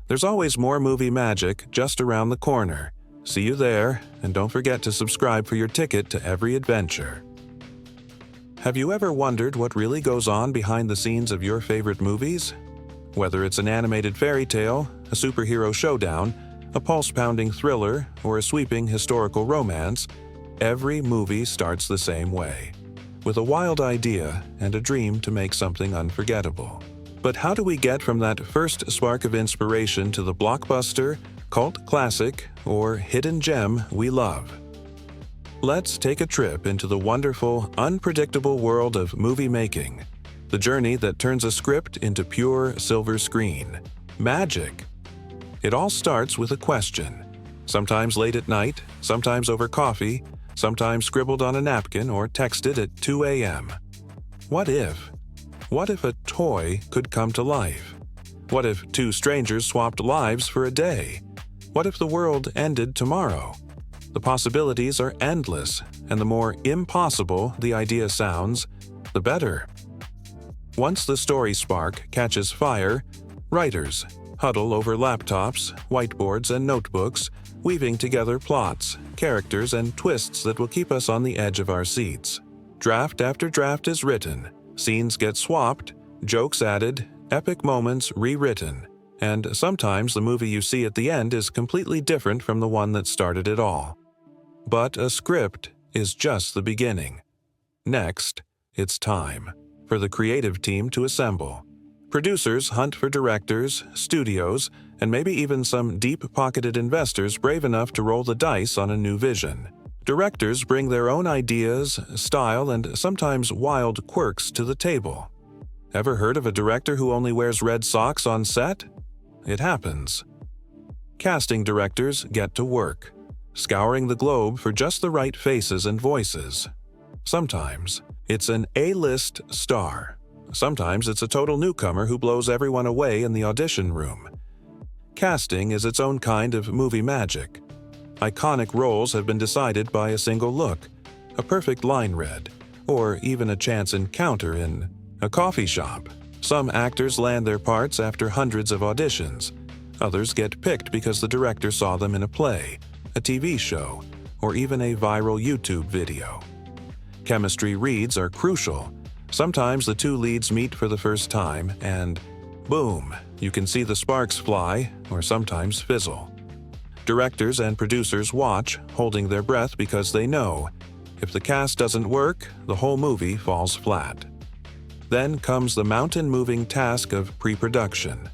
There's always more movie magic just around the corner. See you there, and don't forget to subscribe for your ticket to every adventure. Have you ever wondered what really goes on behind the scenes of your favorite movies? Whether it's an animated fairy tale, a superhero showdown, a pulse-pounding thriller, or a sweeping historical romance, every movie starts the same way, with a wild idea and a dream to make something unforgettable. But how do we get from that first spark of inspiration to the blockbuster, cult classic, or hidden gem we love? Let's take a trip into the wonderful, unpredictable world of movie making, the journey that turns a script into pure silver screen. Magic! It all starts with a question, sometimes late at night, sometimes over coffee, sometimes scribbled on a napkin or texted at 2 a.m. What if? What if a toy could come to life? What if two strangers swapped lives for a day? What if the world ended tomorrow? The possibilities are endless, and the more impossible the idea sounds, the better. Once the story spark catches fire, writers huddle over laptops, whiteboards, and notebooks, weaving together plots, characters, and twists that will keep us on the edge of our seats. Draft after draft is written, scenes get swapped, jokes added, epic moments rewritten, and sometimes the movie you see at the end is completely different from the one that started it all. But a script is just the beginning. Next, it's time for the creative team to assemble. Producers hunt for directors, studios, and maybe even some deep-pocketed investors brave enough to roll the dice on a new vision. Directors bring their own ideas, style, and sometimes wild quirks to the table. Ever heard of a director who only wears red socks on set? It happens. Casting directors get to work, scouring the globe for just the right faces and voices. Sometimes it's an A-list star. Sometimes it's a total newcomer who blows everyone away in the audition room. Casting is its own kind of movie magic. Iconic roles have been decided by a single look, a perfect line read, or even a chance encounter in a coffee shop. Some actors land their parts after hundreds of auditions. Others get picked because the director saw them in a play, a TV show, or even a viral YouTube video. Chemistry reads are crucial. Sometimes the two leads meet for the first time and, boom, you can see the sparks fly or sometimes fizzle. Directors and producers watch, holding their breath because they know, if the cast doesn't work, the whole movie falls flat. Then comes the mountain-moving task of pre-production.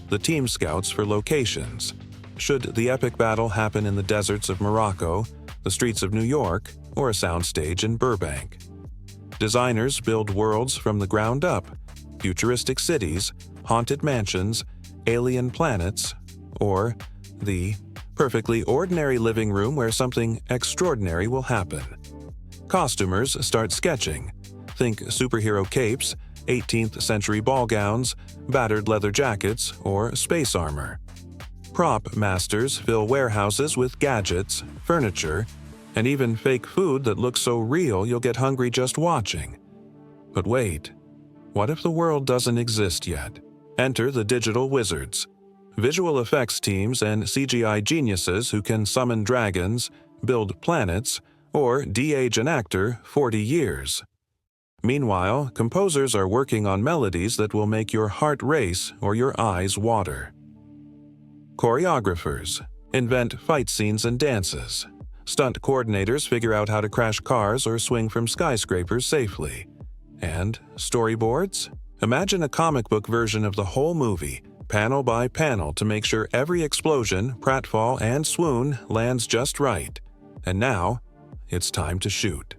The team scouts for locations. Should the epic battle happen in the deserts of Morocco, the streets of New York, or a soundstage in Burbank? Designers build worlds from the ground up, futuristic cities, haunted mansions, alien planets, or the perfectly ordinary living room where something extraordinary will happen. Costumers start sketching. Think superhero capes, 18th century ball gowns, battered leather jackets, or space armor. Prop masters fill warehouses with gadgets, furniture, and even fake food that looks so real you'll get hungry just watching. But wait, what if the world doesn't exist yet? Enter the digital wizards. Visual effects teams and CGI geniuses who can summon dragons, build planets, or de-age an actor 40 years. Meanwhile, composers are working on melodies that will make your heart race or your eyes water. Choreographers invent fight scenes and dances. Stunt coordinators figure out how to crash cars or swing from skyscrapers safely. And storyboards? Imagine a comic book version of the whole movie, panel by panel, to make sure every explosion, pratfall, and swoon lands just right. And now, it's time to shoot.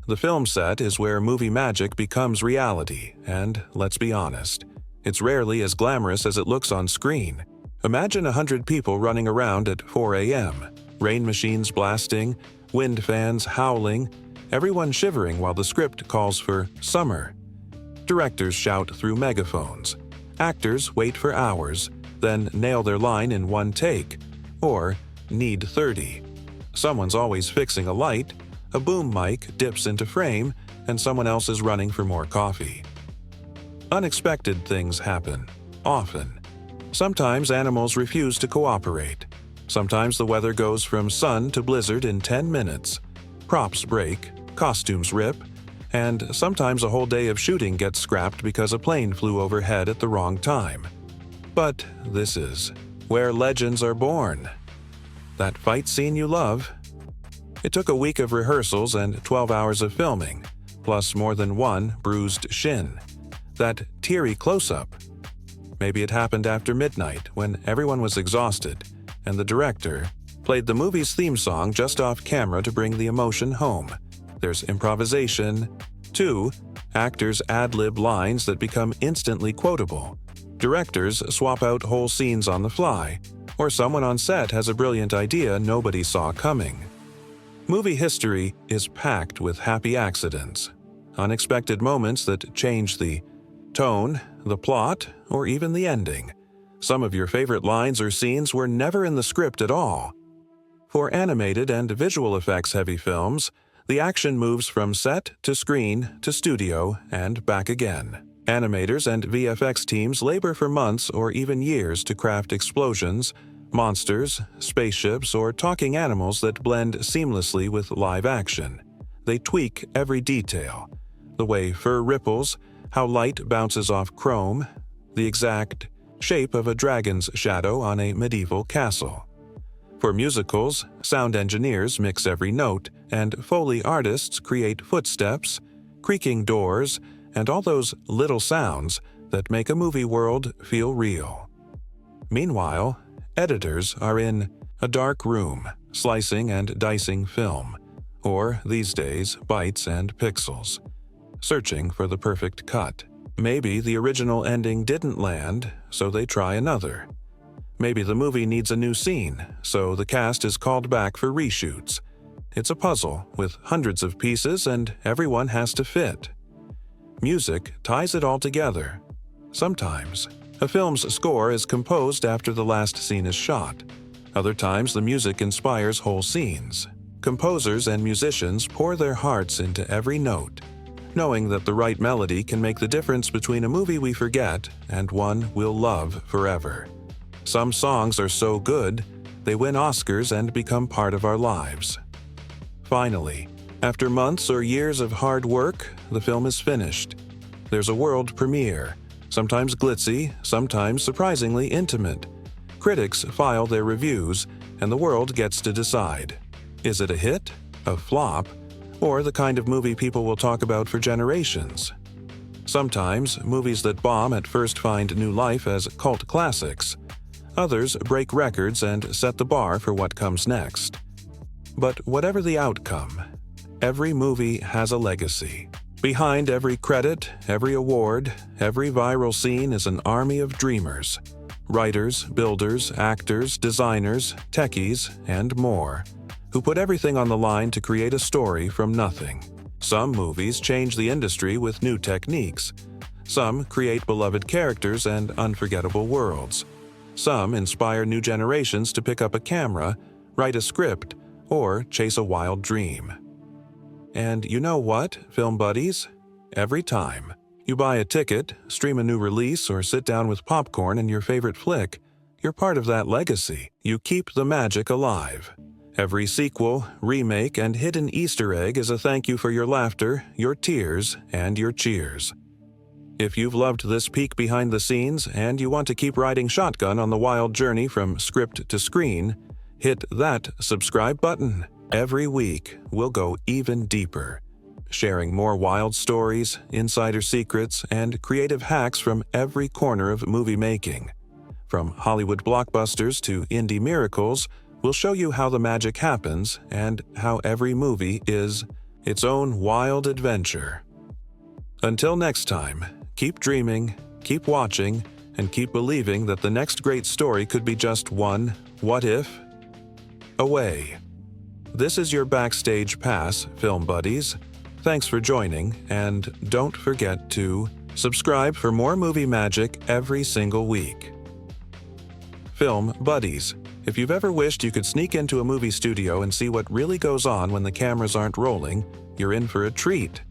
The film set is where movie magic becomes reality, and let's be honest, it's rarely as glamorous as it looks on screen. Imagine 100 people running around at 4 a.m., rain machines blasting, wind fans howling, everyone shivering while the script calls for summer. Directors shout through megaphones. Actors wait for hours, then nail their line in one take, or need 30. Someone's always fixing a light, a boom mic dips into frame, and someone else is running for more coffee. Unexpected things happen, often. Sometimes animals refuse to cooperate. Sometimes the weather goes from sun to blizzard in 10 minutes. Props break, costumes rip, and sometimes a whole day of shooting gets scrapped because a plane flew overhead at the wrong time. But this is where legends are born. That fight scene you love? It took a week of rehearsals and 12 hours of filming, plus more than one bruised shin. That teary close-up. Maybe it happened after midnight when everyone was exhausted, and the director played the movie's theme song just off camera to bring the emotion home. There's improvisation. 2. Actors ad-lib lines that become instantly quotable. Directors swap out whole scenes on the fly, or someone on set has a brilliant idea nobody saw coming. Movie history is packed with happy accidents, unexpected moments that change the tone, the plot, or even the ending. Some of your favorite lines or scenes were never in the script at all. For animated and visual effects-heavy films, the action moves from set to screen to studio and back again. Animators and VFX teams labor for months or even years to craft explosions, monsters, spaceships, or talking animals that blend seamlessly with live action. They tweak every detail. The way fur ripples, how light bounces off chrome, the exact shape of a dragon's shadow on a medieval castle. For musicals, sound engineers mix every note, and Foley artists create footsteps, creaking doors, and all those little sounds that make a movie world feel real. Meanwhile, editors are in a dark room, slicing and dicing film, or these days, bytes and pixels, searching for the perfect cut. Maybe the original ending didn't land, so they try another. Maybe the movie needs a new scene, so the cast is called back for reshoots. It's a puzzle with hundreds of pieces and everyone has to fit. Music ties it all together. Sometimes, a film's score is composed after the last scene is shot. Other times, the music inspires whole scenes. Composers and musicians pour their hearts into every note, knowing that the right melody can make the difference between a movie we forget and one we'll love forever. Some songs are so good, they win Oscars and become part of our lives. Finally, after months or years of hard work, the film is finished. There's a world premiere, sometimes glitzy, sometimes surprisingly intimate. Critics file their reviews, and the world gets to decide. Is it a hit, a flop, or the kind of movie people will talk about for generations? Sometimes, movies that bomb at first find new life as cult classics. Others break records and set the bar for what comes next. But whatever the outcome, every movie has a legacy. Behind every credit, every award, every viral scene is an army of dreamers. Writers, builders, actors, designers, techies, and more, who put everything on the line to create a story from nothing. Some movies change the industry with new techniques. Some create beloved characters and unforgettable worlds. Some inspire new generations to pick up a camera, write a script, or chase a wild dream. And you know what, film buddies? Every time you buy a ticket, stream a new release, or sit down with popcorn and your favorite flick, you're part of that legacy. You keep the magic alive. Every sequel, remake, and hidden Easter egg is a thank you for your laughter, your tears, and your cheers. If you've loved this peek behind the scenes and you want to keep riding shotgun on the wild journey from script to screen, hit that subscribe button. Every week, we'll go even deeper, sharing more wild stories, insider secrets, and creative hacks from every corner of movie making. From Hollywood blockbusters to indie miracles, we'll show you how the magic happens and how every movie is its own wild adventure. Until next time, keep dreaming, keep watching, and keep believing that the next great story could be just one what if away. This is your backstage pass, film buddies. Thanks for joining, and don't forget to subscribe for more movie magic every single week. Film buddies. If you've ever wished you could sneak into a movie studio and see what really goes on when the cameras aren't rolling, you're in for a treat.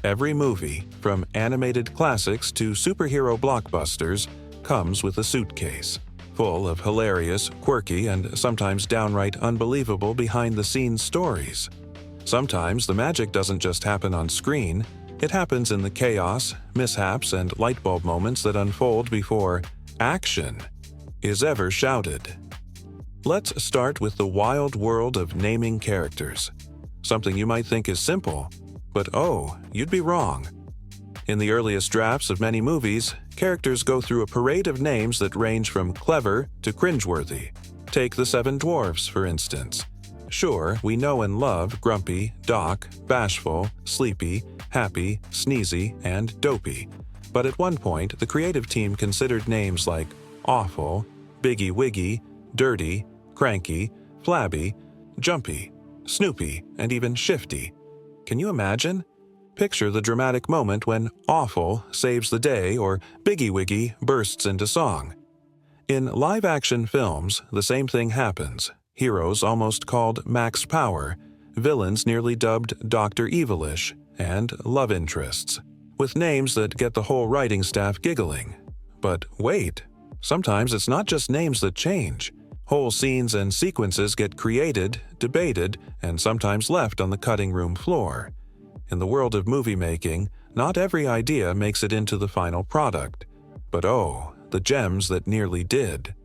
Every movie, from animated classics to superhero blockbusters, comes with a suitcase, full of hilarious, quirky, and sometimes downright unbelievable behind-the-scenes stories. Sometimes the magic doesn't just happen on screen, it happens in the chaos, mishaps, and lightbulb moments that unfold before action is ever shouted. Let's start with the wild world of naming characters. Something you might think is simple, but oh, you'd be wrong. In the earliest drafts of many movies, characters go through a parade of names that range from clever to cringeworthy. Take the Seven Dwarfs, for instance. Sure, we know and love Grumpy, Doc, Bashful, Sleepy, Happy, Sneezy, and Dopey. But at one point, the creative team considered names like Awful, Biggie Wiggy, Dirty, Cranky, Flabby, Jumpy, Snoopy, and even Shifty. Can you imagine? Picture the dramatic moment when Awful saves the day or Biggie Wiggy bursts into song. In live-action films, the same thing happens. Heroes almost called Max Power, villains nearly dubbed Dr. Evilish, and love interests, with names that get the whole writing staff giggling. But wait, sometimes it's not just names that change. Whole scenes and sequences get created, debated, and sometimes left on the cutting room floor. In the world of movie making, not every idea makes it into the final product. But oh, the gems that nearly did.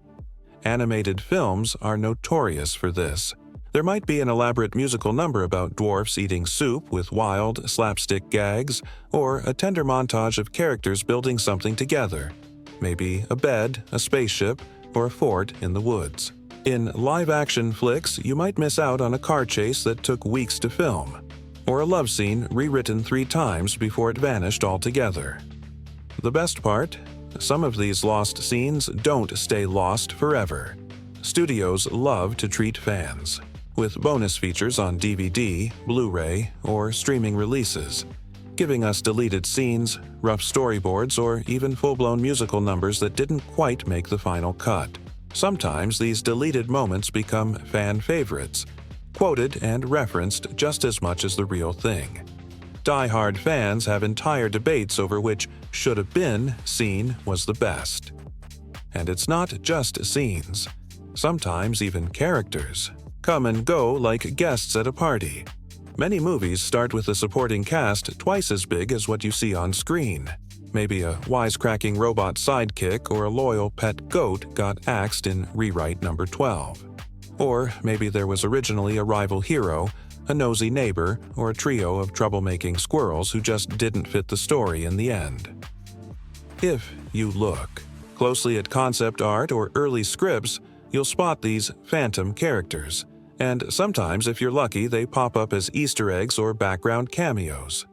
Animated films are notorious for this. There might be an elaborate musical number about dwarfs eating soup with wild, slapstick gags, or a tender montage of characters building something together. Maybe a bed, a spaceship, or a fort in the woods. In live-action flicks, you might miss out on a car chase that took weeks to film, or a love scene rewritten 3 times before it vanished altogether. The best part? Some of these lost scenes don't stay lost forever. Studios love to treat fans with bonus features on DVD, Blu-ray, or streaming releases, giving us deleted scenes, rough storyboards, or even full-blown musical numbers that didn't quite make the final cut. Sometimes these deleted moments become fan favorites, quoted and referenced just as much as the real thing. Die-hard fans have entire debates over which should-have-been scene was the best. And it's not just scenes. Sometimes even characters come and go like guests at a party. Many movies start with a supporting cast twice as big as what you see on screen. Maybe a wisecracking robot sidekick or a loyal pet goat got axed in rewrite number 12. Or maybe there was originally a rival hero, a nosy neighbor, or a trio of troublemaking squirrels who just didn't fit the story in the end. If you look closely at concept art or early scripts, you'll spot these phantom characters. And sometimes, if you're lucky, they pop up as Easter eggs or background cameos.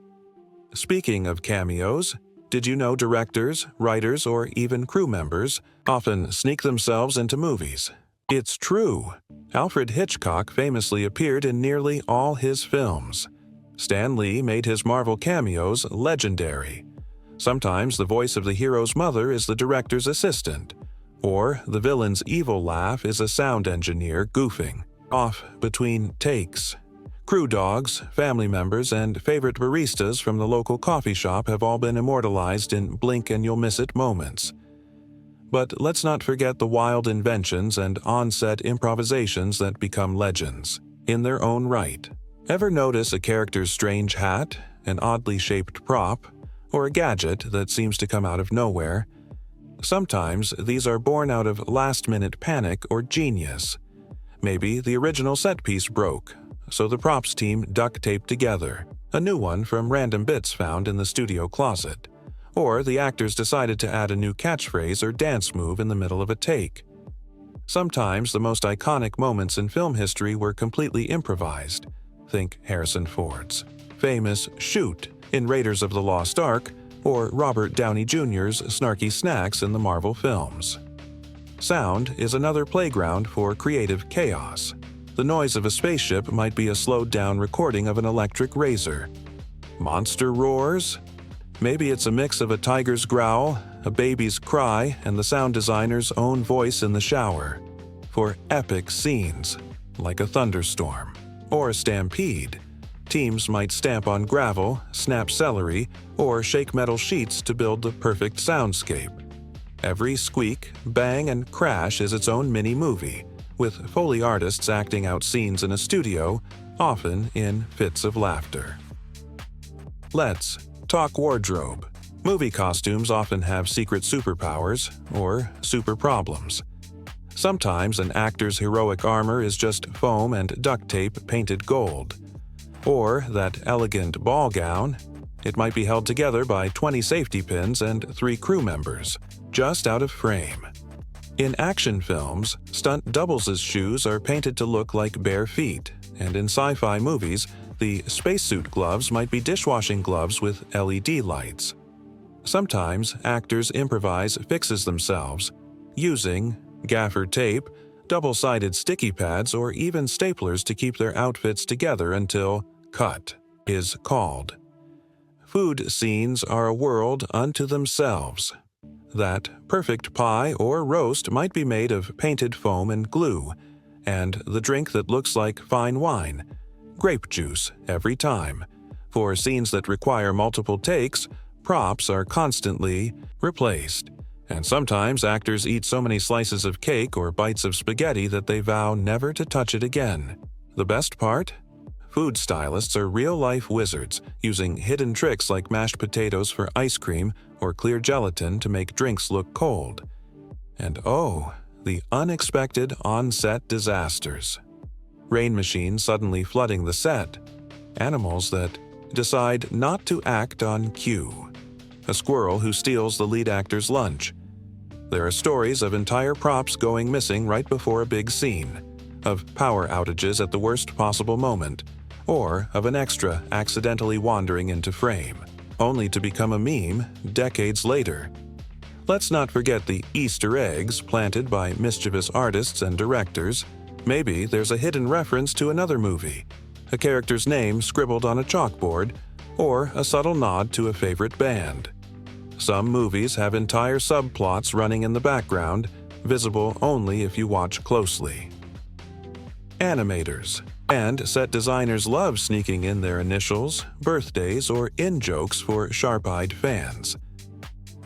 Speaking of cameos, did you know directors, writers, or even crew members often sneak themselves into movies? It's true. Alfred Hitchcock famously appeared in nearly all his films. Stan Lee made his Marvel cameos legendary. Sometimes the voice of the hero's mother is the director's assistant, or the villain's evil laugh is a sound engineer goofing off between takes. Crew dogs, family members, and favorite baristas from the local coffee shop have all been immortalized in blink-and-you'll-miss-it moments. But let's not forget the wild inventions and on-set improvisations that become legends, in their own right. Ever notice a character's strange hat, an oddly shaped prop, or a gadget that seems to come out of nowhere? Sometimes these are born out of last-minute panic or genius. Maybe the original set piece broke, so the props team duct-taped together a new one from random bits found in the studio closet. Or the actors decided to add a new catchphrase or dance move in the middle of a take. Sometimes the most iconic moments in film history were completely improvised. Think Harrison Ford's famous "shoot" in Raiders of the Lost Ark, or Robert Downey Jr.'s snarky snacks in the Marvel films. Sound is another playground for creative chaos. The noise of a spaceship might be a slowed-down recording of an electric razor. Monster roars? Maybe it's a mix of a tiger's growl, a baby's cry, and the sound designer's own voice in the shower. For epic scenes, like a thunderstorm or a stampede, teams might stamp on gravel, snap celery, or shake metal sheets to build the perfect soundscape. Every squeak, bang, and crash is its own mini-movie, with Foley artists acting out scenes in a studio, often in fits of laughter. Let's talk wardrobe. Movie costumes often have secret superpowers or super problems. Sometimes an actor's heroic armor is just foam and duct tape painted gold. Or that elegant ball gown, it might be held together by 20 safety pins and 3 crew members, just out of frame. In action films, stunt doubles' shoes are painted to look like bare feet, and in sci-fi movies, the spacesuit gloves might be dishwashing gloves with LED lights. Sometimes actors improvise fixes themselves, using gaffer tape, double-sided sticky pads, or even staplers to keep their outfits together until cut is called. Food scenes are a world unto themselves. That perfect pie or roast might be made of painted foam and glue, and the drink that looks like fine wine, grape juice every time. For scenes that require multiple takes, props are constantly replaced, and sometimes actors eat so many slices of cake or bites of spaghetti that they vow never to touch it again. The best part? Food stylists are real-life wizards, using hidden tricks like mashed potatoes for ice cream or clear gelatin to make drinks look cold. And oh, the unexpected on-set disasters. Rain machines suddenly flooding the set. Animals that decide not to act on cue. A squirrel who steals the lead actor's lunch. There are stories of entire props going missing right before a big scene, of power outages at the worst possible moment, or of an extra accidentally wandering into frame, only to become a meme decades later. Let's not forget the Easter eggs planted by mischievous artists and directors. Maybe there's a hidden reference to another movie, a character's name scribbled on a chalkboard, or a subtle nod to a favorite band. Some movies have entire subplots running in the background, visible only if you watch closely. Animators and set designers love sneaking in their initials, birthdays, or in-jokes for sharp-eyed fans.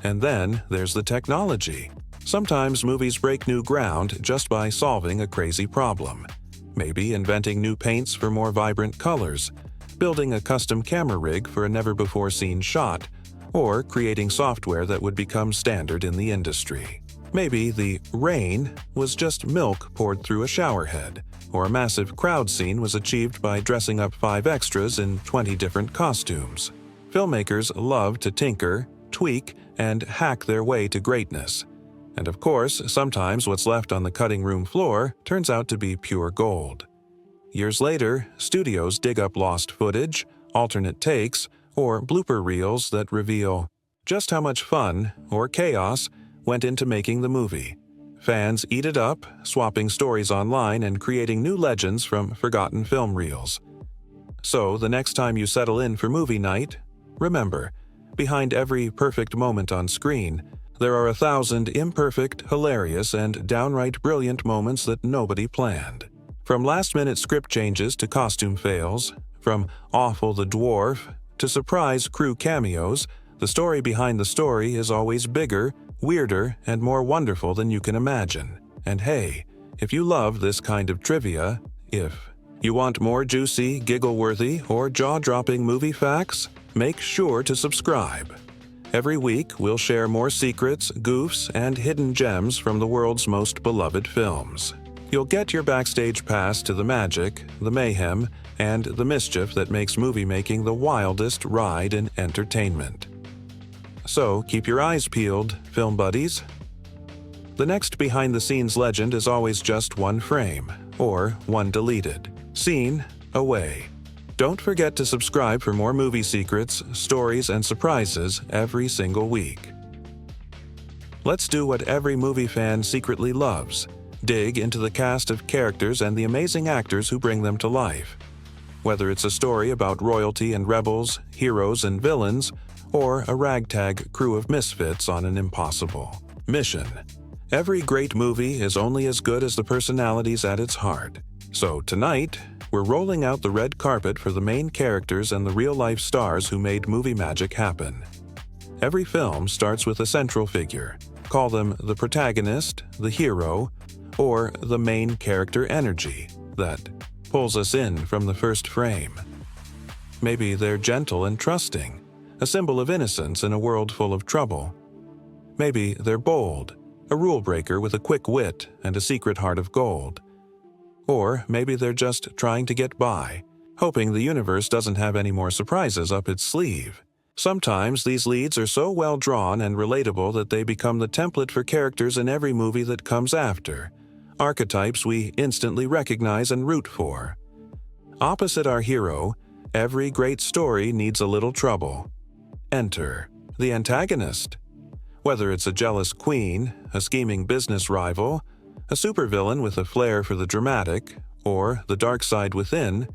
And then there's the technology. Sometimes movies break new ground just by solving a crazy problem. Maybe inventing new paints for more vibrant colors, building a custom camera rig for a never-before-seen shot, or creating software that would become standard in the industry. Maybe the rain was just milk poured through a shower head, or a massive crowd scene was achieved by dressing up 5 extras in 20 different costumes. Filmmakers love to tinker, tweak, and hack their way to greatness. And of course, sometimes what's left on the cutting room floor turns out to be pure gold. Years later, studios dig up lost footage, alternate takes, or blooper reels that reveal just how much fun, or chaos, went into making the movie. Fans eat it up, swapping stories online and creating new legends from forgotten film reels. So, the next time you settle in for movie night, remember, behind every perfect moment on screen, there are 1,000 imperfect, hilarious, and downright brilliant moments that nobody planned. From last-minute script changes to costume fails, from Awful the Dwarf to surprise crew cameos, the story behind the story is always bigger, weirder, and more wonderful than you can imagine. And hey, if you love this kind of trivia, if you want more juicy, giggle-worthy, or jaw-dropping movie facts, make sure to subscribe. Every week, we'll share more secrets, goofs, and hidden gems from the world's most beloved films. You'll get your backstage pass to the magic, the mayhem, and the mischief that makes movie-making the wildest ride in entertainment. So keep your eyes peeled, film buddies. The next behind-the-scenes legend is always just one frame, or one deleted scene away. Don't forget to subscribe for more movie secrets, stories, and surprises every single week. Let's do what every movie fan secretly loves: dig into the cast of characters and the amazing actors who bring them to life. Whether it's a story about royalty and rebels, heroes and villains, or a ragtag crew of misfits on an impossible mission, every great movie is only as good as the personalities at its heart. So tonight, we're rolling out the red carpet for the main characters and the real-life stars who made movie magic happen. Every film starts with a central figure. Call them the protagonist, the hero, or the main character energy that pulls us in from the first frame. Maybe they're gentle and trusting, a symbol of innocence in a world full of trouble. Maybe they're bold, a rule breaker with a quick wit and a secret heart of gold. Or maybe they're just trying to get by, hoping the universe doesn't have any more surprises up its sleeve. Sometimes these leads are so well drawn and relatable that they become the template for characters in every movie that comes after, archetypes we instantly recognize and root for. Opposite our hero, every great story needs a little trouble. Enter the antagonist. Whether it's a jealous queen, a scheming business rival, a supervillain with a flair for the dramatic, or the dark side within,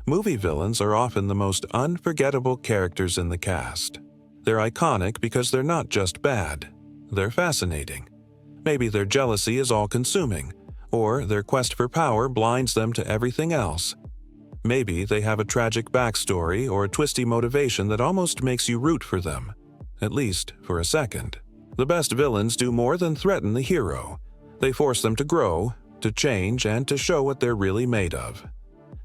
movie villains are often the most unforgettable characters in the cast. They're iconic because they're not just bad, they're fascinating. Maybe their jealousy is all-consuming, or their quest for power blinds them to everything else. Maybe they have a tragic backstory or a twisty motivation that almost makes you root for them, at least for a second. The best villains do more than threaten the hero. They force them to grow, to change, and to show what they're really made of.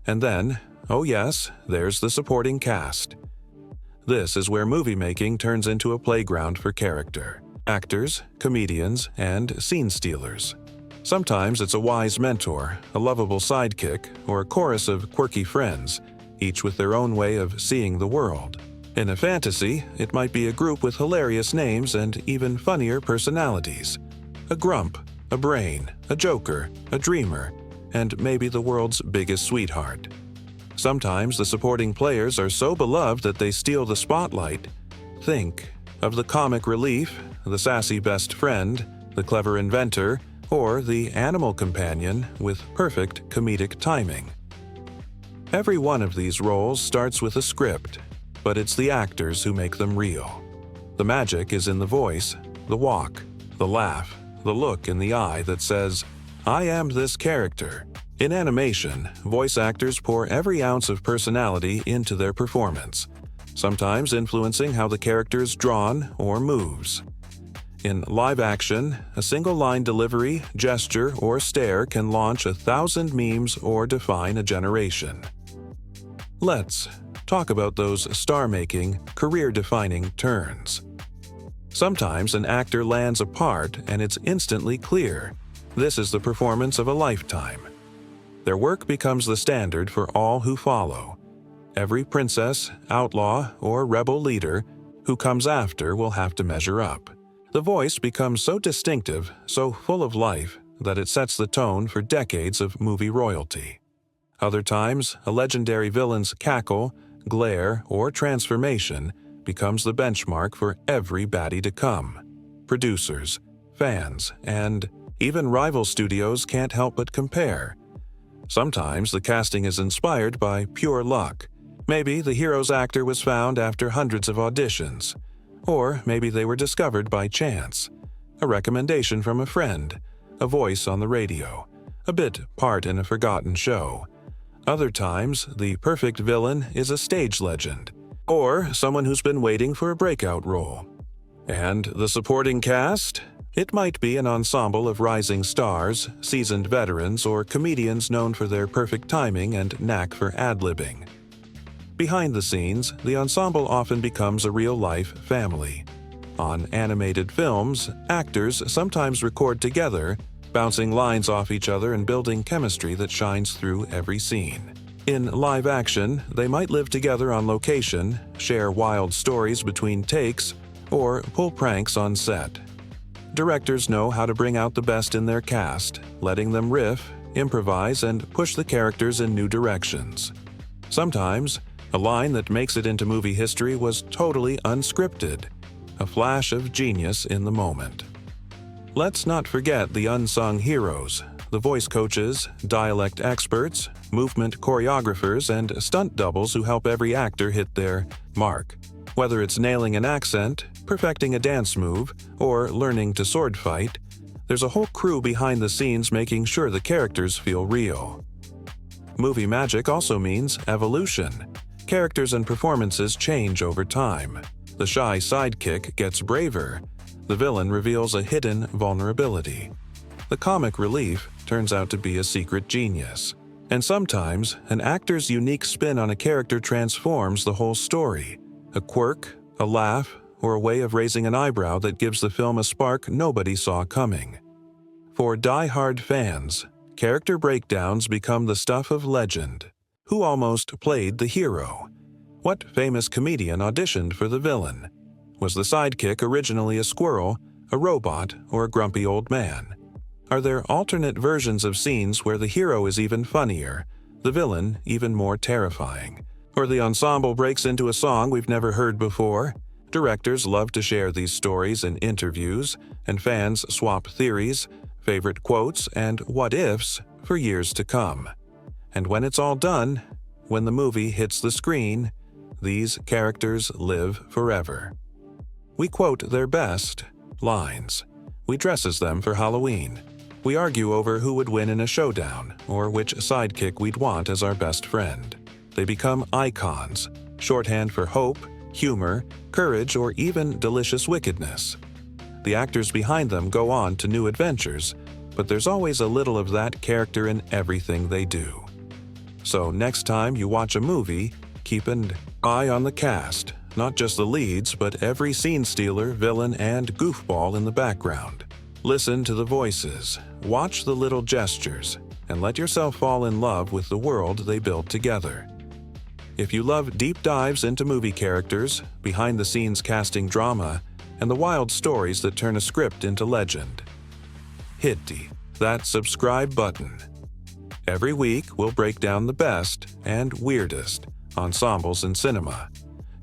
And then, oh yes, there's the supporting cast. This is where movie making turns into a playground for character. Actors, comedians, and scene stealers. Sometimes it's a wise mentor, a lovable sidekick, or a chorus of quirky friends, each with their own way of seeing the world. In a fantasy, it might be a group with hilarious names and even funnier personalities. A grump, a brain, a joker, a dreamer, and maybe the world's biggest sweetheart. Sometimes the supporting players are so beloved that they steal the spotlight. Think of the comic relief, the sassy best friend, the clever inventor, or the animal companion with perfect comedic timing. Every one of these roles starts with a script, but it's the actors who make them real. The magic is in the voice, the walk, the laugh, the look in the eye that says, "I am this character." In animation, voice actors pour every ounce of personality into their performance, sometimes influencing how the character is drawn or moves. In live action, a single line delivery, gesture, or stare can launch 1,000 memes or define a generation. Let's talk about those star-making, career-defining turns. Sometimes an actor lands a part and it's instantly clear. This is the performance of a lifetime. Their work becomes the standard for all who follow. Every princess, outlaw, or rebel leader who comes after will have to measure up. The voice becomes so distinctive, so full of life, that it sets the tone for decades of movie royalty. Other times, a legendary villain's cackle, glare, or transformation becomes the benchmark for every baddie to come. Producers, fans, and even rival studios can't help but compare. Sometimes the casting is inspired by pure luck. Maybe the hero's actor was found after hundreds of auditions. Or maybe they were discovered by chance. A recommendation from a friend, a voice on the radio, a bit part in a forgotten show. Other times, the perfect villain is a stage legend, or someone who's been waiting for a breakout role. And the supporting cast? It might be an ensemble of rising stars, seasoned veterans, or comedians known for their perfect timing and knack for ad-libbing. Behind the scenes, the ensemble often becomes a real-life family. On animated films, actors sometimes record together, bouncing lines off each other and building chemistry that shines through every scene. In live action, they might live together on location, share wild stories between takes, or pull pranks on set. Directors know how to bring out the best in their cast, letting them riff, improvise, and push the characters in new directions. Sometimes, a line that makes it into movie history was totally unscripted, a flash of genius in the moment. Let's not forget the unsung heroes, the voice coaches, dialect experts, movement choreographers, and stunt doubles who help every actor hit their mark. Whether it's nailing an accent, perfecting a dance move, or learning to sword fight, there's a whole crew behind the scenes making sure the characters feel real. Movie magic also means evolution. Characters and performances change over time. The shy sidekick gets braver. The villain reveals a hidden vulnerability. The comic relief turns out to be a secret genius. And sometimes, an actor's unique spin on a character transforms the whole story. A quirk, a laugh, or a way of raising an eyebrow that gives the film a spark nobody saw coming. For die-hard fans, character breakdowns become the stuff of legend. Who almost played the hero? What famous comedian auditioned for the villain? Was the sidekick originally a squirrel, a robot, or a grumpy old man? Are there alternate versions of scenes where the hero is even funnier, the villain even more terrifying? Or the ensemble breaks into a song we've never heard before? Directors love to share these stories in interviews, and fans swap theories, favorite quotes, and what-ifs for years to come. And when it's all done, when the movie hits the screen, these characters live forever. We quote their best lines. We dress as them for Halloween. We argue over who would win in a showdown, or which sidekick we'd want as our best friend. They become icons, shorthand for hope, humor, courage, or even delicious wickedness. The actors behind them go on to new adventures, but there's always a little of that character in everything they do. So next time you watch a movie, keep an eye on the cast, not just the leads, but every scene stealer, villain, and goofball in the background. Listen to the voices, watch the little gestures, and let yourself fall in love with the world they build together. If you love deep dives into movie characters, behind-the-scenes casting drama, and the wild stories that turn a script into legend, hit that subscribe button. Every week, we'll break down the best and weirdest ensembles in cinema,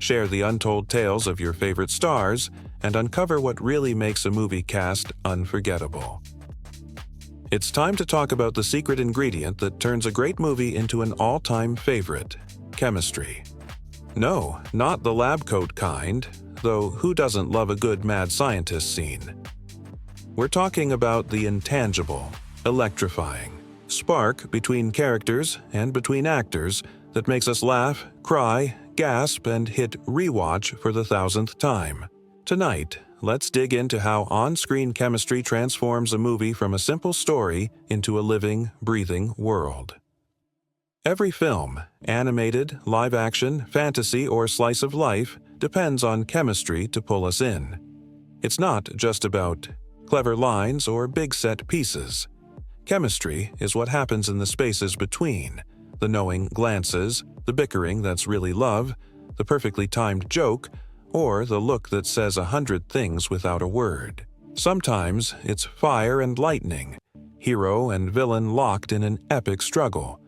share the untold tales of your favorite stars, and uncover what really makes a movie cast unforgettable. It's time to talk about the secret ingredient that turns a great movie into an all-time favorite: chemistry. No, not the lab coat kind, though who doesn't love a good mad scientist scene? We're talking about the intangible, electrifying spark between characters and between actors that makes us laugh, cry, gasp, and hit rewatch for the 1,000th time. Tonight, let's dig into how on-screen chemistry transforms a movie from a simple story into a living, breathing world. Every film, animated, live-action, fantasy, or slice of life, depends on chemistry to pull us in. It's not just about clever lines or big set pieces. Chemistry is what happens in the spaces between, the knowing glances, the bickering that's really love, the perfectly timed joke, or the look that says 100 things without a word. Sometimes it's fire and lightning, hero and villain locked in an epic struggle.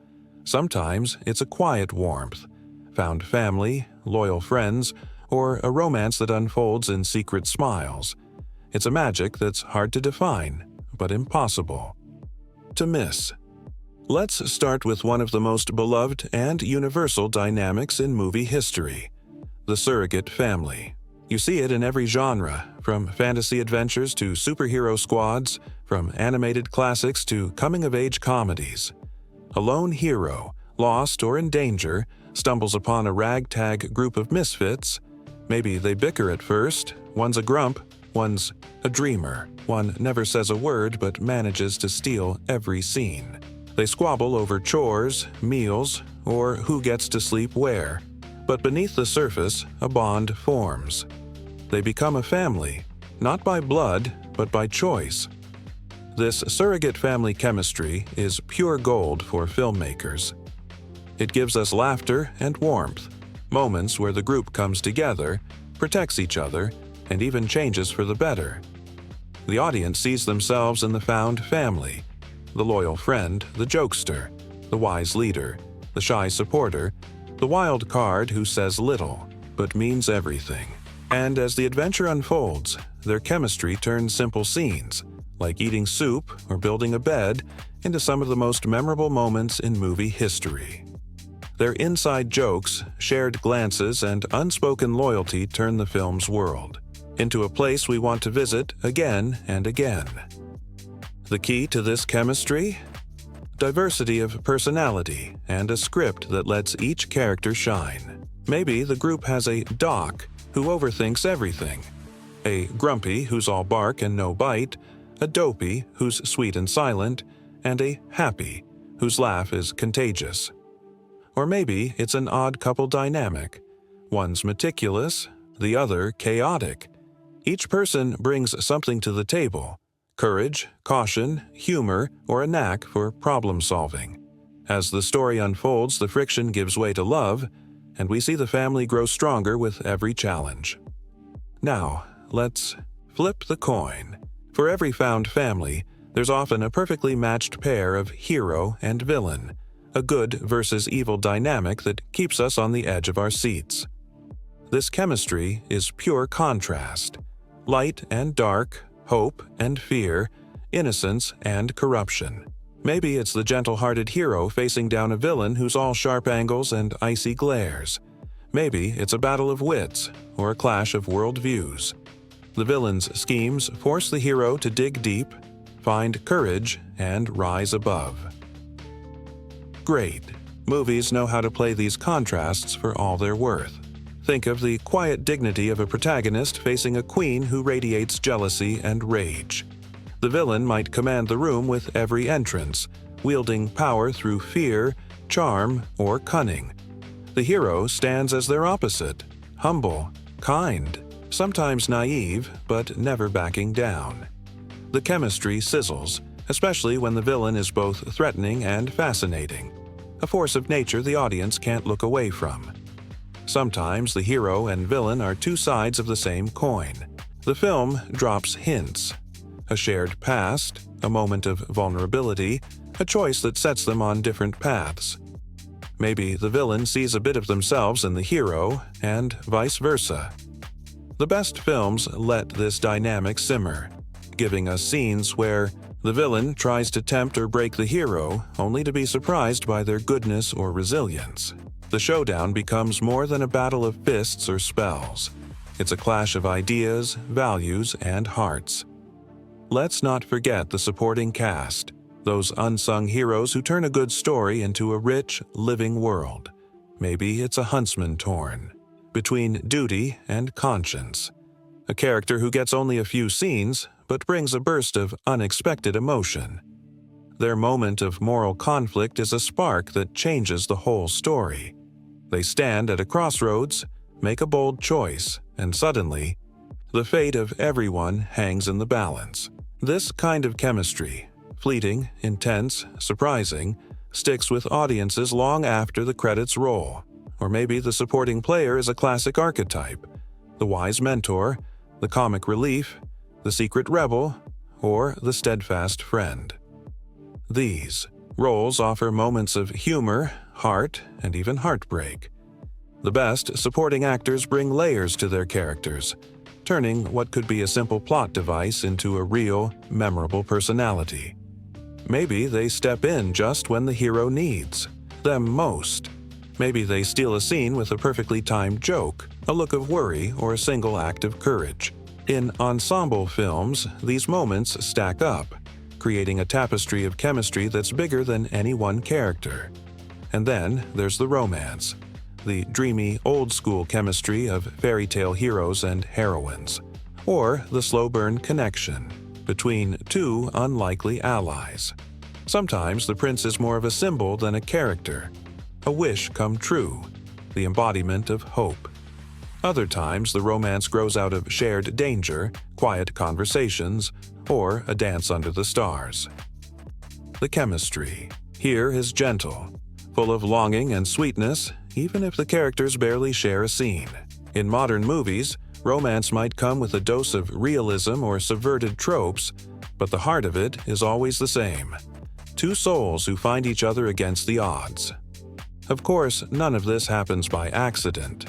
Sometimes it's a quiet warmth, found family, loyal friends, or a romance that unfolds in secret smiles. It's a magic that's hard to define, but impossible to miss. Let's start with one of the most beloved and universal dynamics in movie history: the surrogate family. You see it in every genre, from fantasy adventures to superhero squads, from animated classics to coming-of-age comedies. A lone hero, lost or in danger, stumbles upon a ragtag group of misfits. Maybe they bicker at first, one's a grump, one's a dreamer, one never says a word but manages to steal every scene. They squabble over chores, meals, or who gets to sleep where. But beneath the surface, a bond forms. They become a family, not by blood, but by choice. This surrogate family chemistry is pure gold for filmmakers. It gives us laughter and warmth, moments where the group comes together, protects each other, and even changes for the better. The audience sees themselves in the found family: the loyal friend, the jokester, the wise leader, the shy supporter, the wild card who says little, but means everything. And as the adventure unfolds, their chemistry turns simple scenes, like eating soup or building a bed, into some of the most memorable moments in movie history. Their inside jokes, shared glances, and unspoken loyalty turn the film's world into a place we want to visit again and again. The key to this chemistry? Diversity of personality and a script that lets each character shine. Maybe the group has a doc who overthinks everything, a grumpy who's all bark and no bite, a dopey who's sweet and silent, and a happy whose laugh is contagious. Or maybe it's an odd couple dynamic. One's meticulous, the other chaotic. Each person brings something to the table: courage, caution, humor, or a knack for problem-solving. As the story unfolds, the friction gives way to love, and we see the family grow stronger with every challenge. Now, let's flip the coin. For every found family, there's often a perfectly matched pair of hero and villain, a good versus evil dynamic that keeps us on the edge of our seats. This chemistry is pure contrast: light and dark, hope and fear, innocence and corruption. Maybe it's the gentle-hearted hero facing down a villain who's all sharp angles and icy glares. Maybe it's a battle of wits or a clash of worldviews. The villain's schemes force the hero to dig deep, find courage, and rise above. Great. Movies know how to play these contrasts for all they're worth. Think of the quiet dignity of a protagonist facing a queen who radiates jealousy and rage. The villain might command the room with every entrance, wielding power through fear, charm, or cunning. The hero stands as their opposite, humble, kind, sometimes naive, but never backing down. The chemistry sizzles, especially when the villain is both threatening and fascinating, a force of nature the audience can't look away from. Sometimes the hero and villain are two sides of the same coin. The film drops hints: a shared past, a moment of vulnerability, a choice that sets them on different paths. Maybe the villain sees a bit of themselves in the hero, and vice versa. The best films let this dynamic simmer, giving us scenes where the villain tries to tempt or break the hero, only to be surprised by their goodness or resilience. The showdown becomes more than a battle of fists or spells. It's a clash of ideas, values, and hearts. Let's not forget the supporting cast, those unsung heroes who turn a good story into a rich, living world. Maybe it's a huntsman torn between duty and conscience, a character who gets only a few scenes but brings a burst of unexpected emotion. Their moment of moral conflict is a spark that changes the whole story. They stand at a crossroads, make a bold choice, and suddenly, the fate of everyone hangs in the balance. This kind of chemistry, fleeting, intense, surprising, sticks with audiences long after the credits roll. Or maybe the supporting player is a classic archetype: the wise mentor, the comic relief, the secret rebel, or the steadfast friend. These roles offer moments of humor, heart, and even heartbreak. The best supporting actors bring layers to their characters, turning what could be a simple plot device into a real, memorable personality. Maybe they step in just when the hero needs them most. Maybe they steal a scene with a perfectly timed joke, a look of worry, or a single act of courage. In ensemble films, these moments stack up, creating a tapestry of chemistry that's bigger than any one character. And then there's the romance, the dreamy, old-school chemistry of fairy tale heroes and heroines, or the slow-burn connection between two unlikely allies. Sometimes the prince is more of a symbol than a character, a wish come true, the embodiment of hope. Other times, the romance grows out of shared danger, quiet conversations, or a dance under the stars. The chemistry here is gentle, full of longing and sweetness, even if the characters barely share a scene. In modern movies, romance might come with a dose of realism or subverted tropes, but the heart of it is always the same: two souls who find each other against the odds. Of course, none of this happens by accident.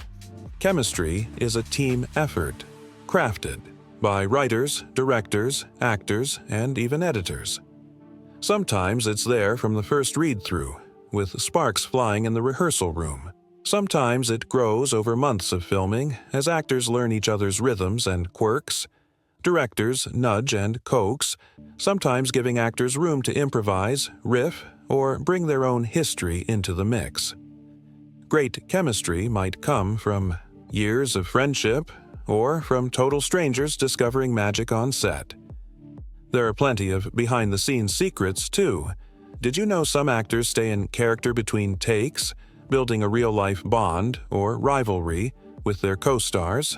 Chemistry is a team effort, crafted by writers, directors, actors, and even editors. Sometimes it's there from the first read-through, with sparks flying in the rehearsal room. Sometimes it grows over months of filming as actors learn each other's rhythms and quirks. Directors nudge and coax, sometimes giving actors room to improvise, riff, or bring their own history into the mix. Great chemistry might come from years of friendship, or from total strangers discovering magic on set. There are plenty of behind-the-scenes secrets, too. Did you know some actors stay in character between takes, building a real-life bond or rivalry with their co-stars?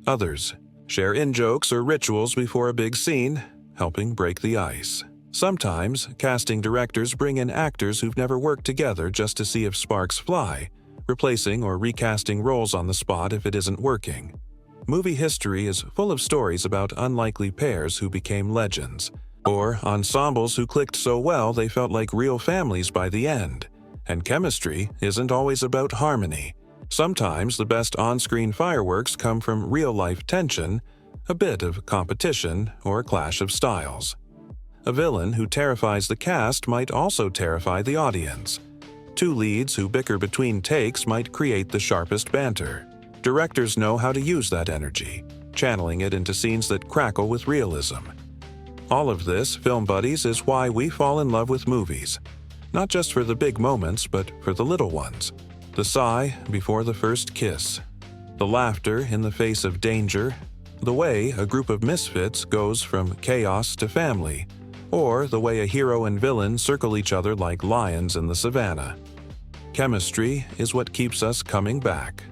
Others share in-jokes or rituals before a big scene, helping break the ice. Sometimes, casting directors bring in actors who've never worked together just to see if sparks fly, replacing or recasting roles on the spot if it isn't working. Movie history is full of stories about unlikely pairs who became legends, or ensembles who clicked so well they felt like real families by the end. And chemistry isn't always about harmony. Sometimes the best on-screen fireworks come from real-life tension, a bit of competition, or a clash of styles. A villain who terrifies the cast might also terrify the audience. Two leads who bicker between takes might create the sharpest banter. Directors know how to use that energy, channeling it into scenes that crackle with realism. All of this, film buddies, is why we fall in love with movies. Not just for the big moments, but for the little ones. The sigh before the first kiss. The laughter in the face of danger. The way a group of misfits goes from chaos to family, or the way a hero and villain circle each other like lions in the savannah. Chemistry is what keeps us coming back,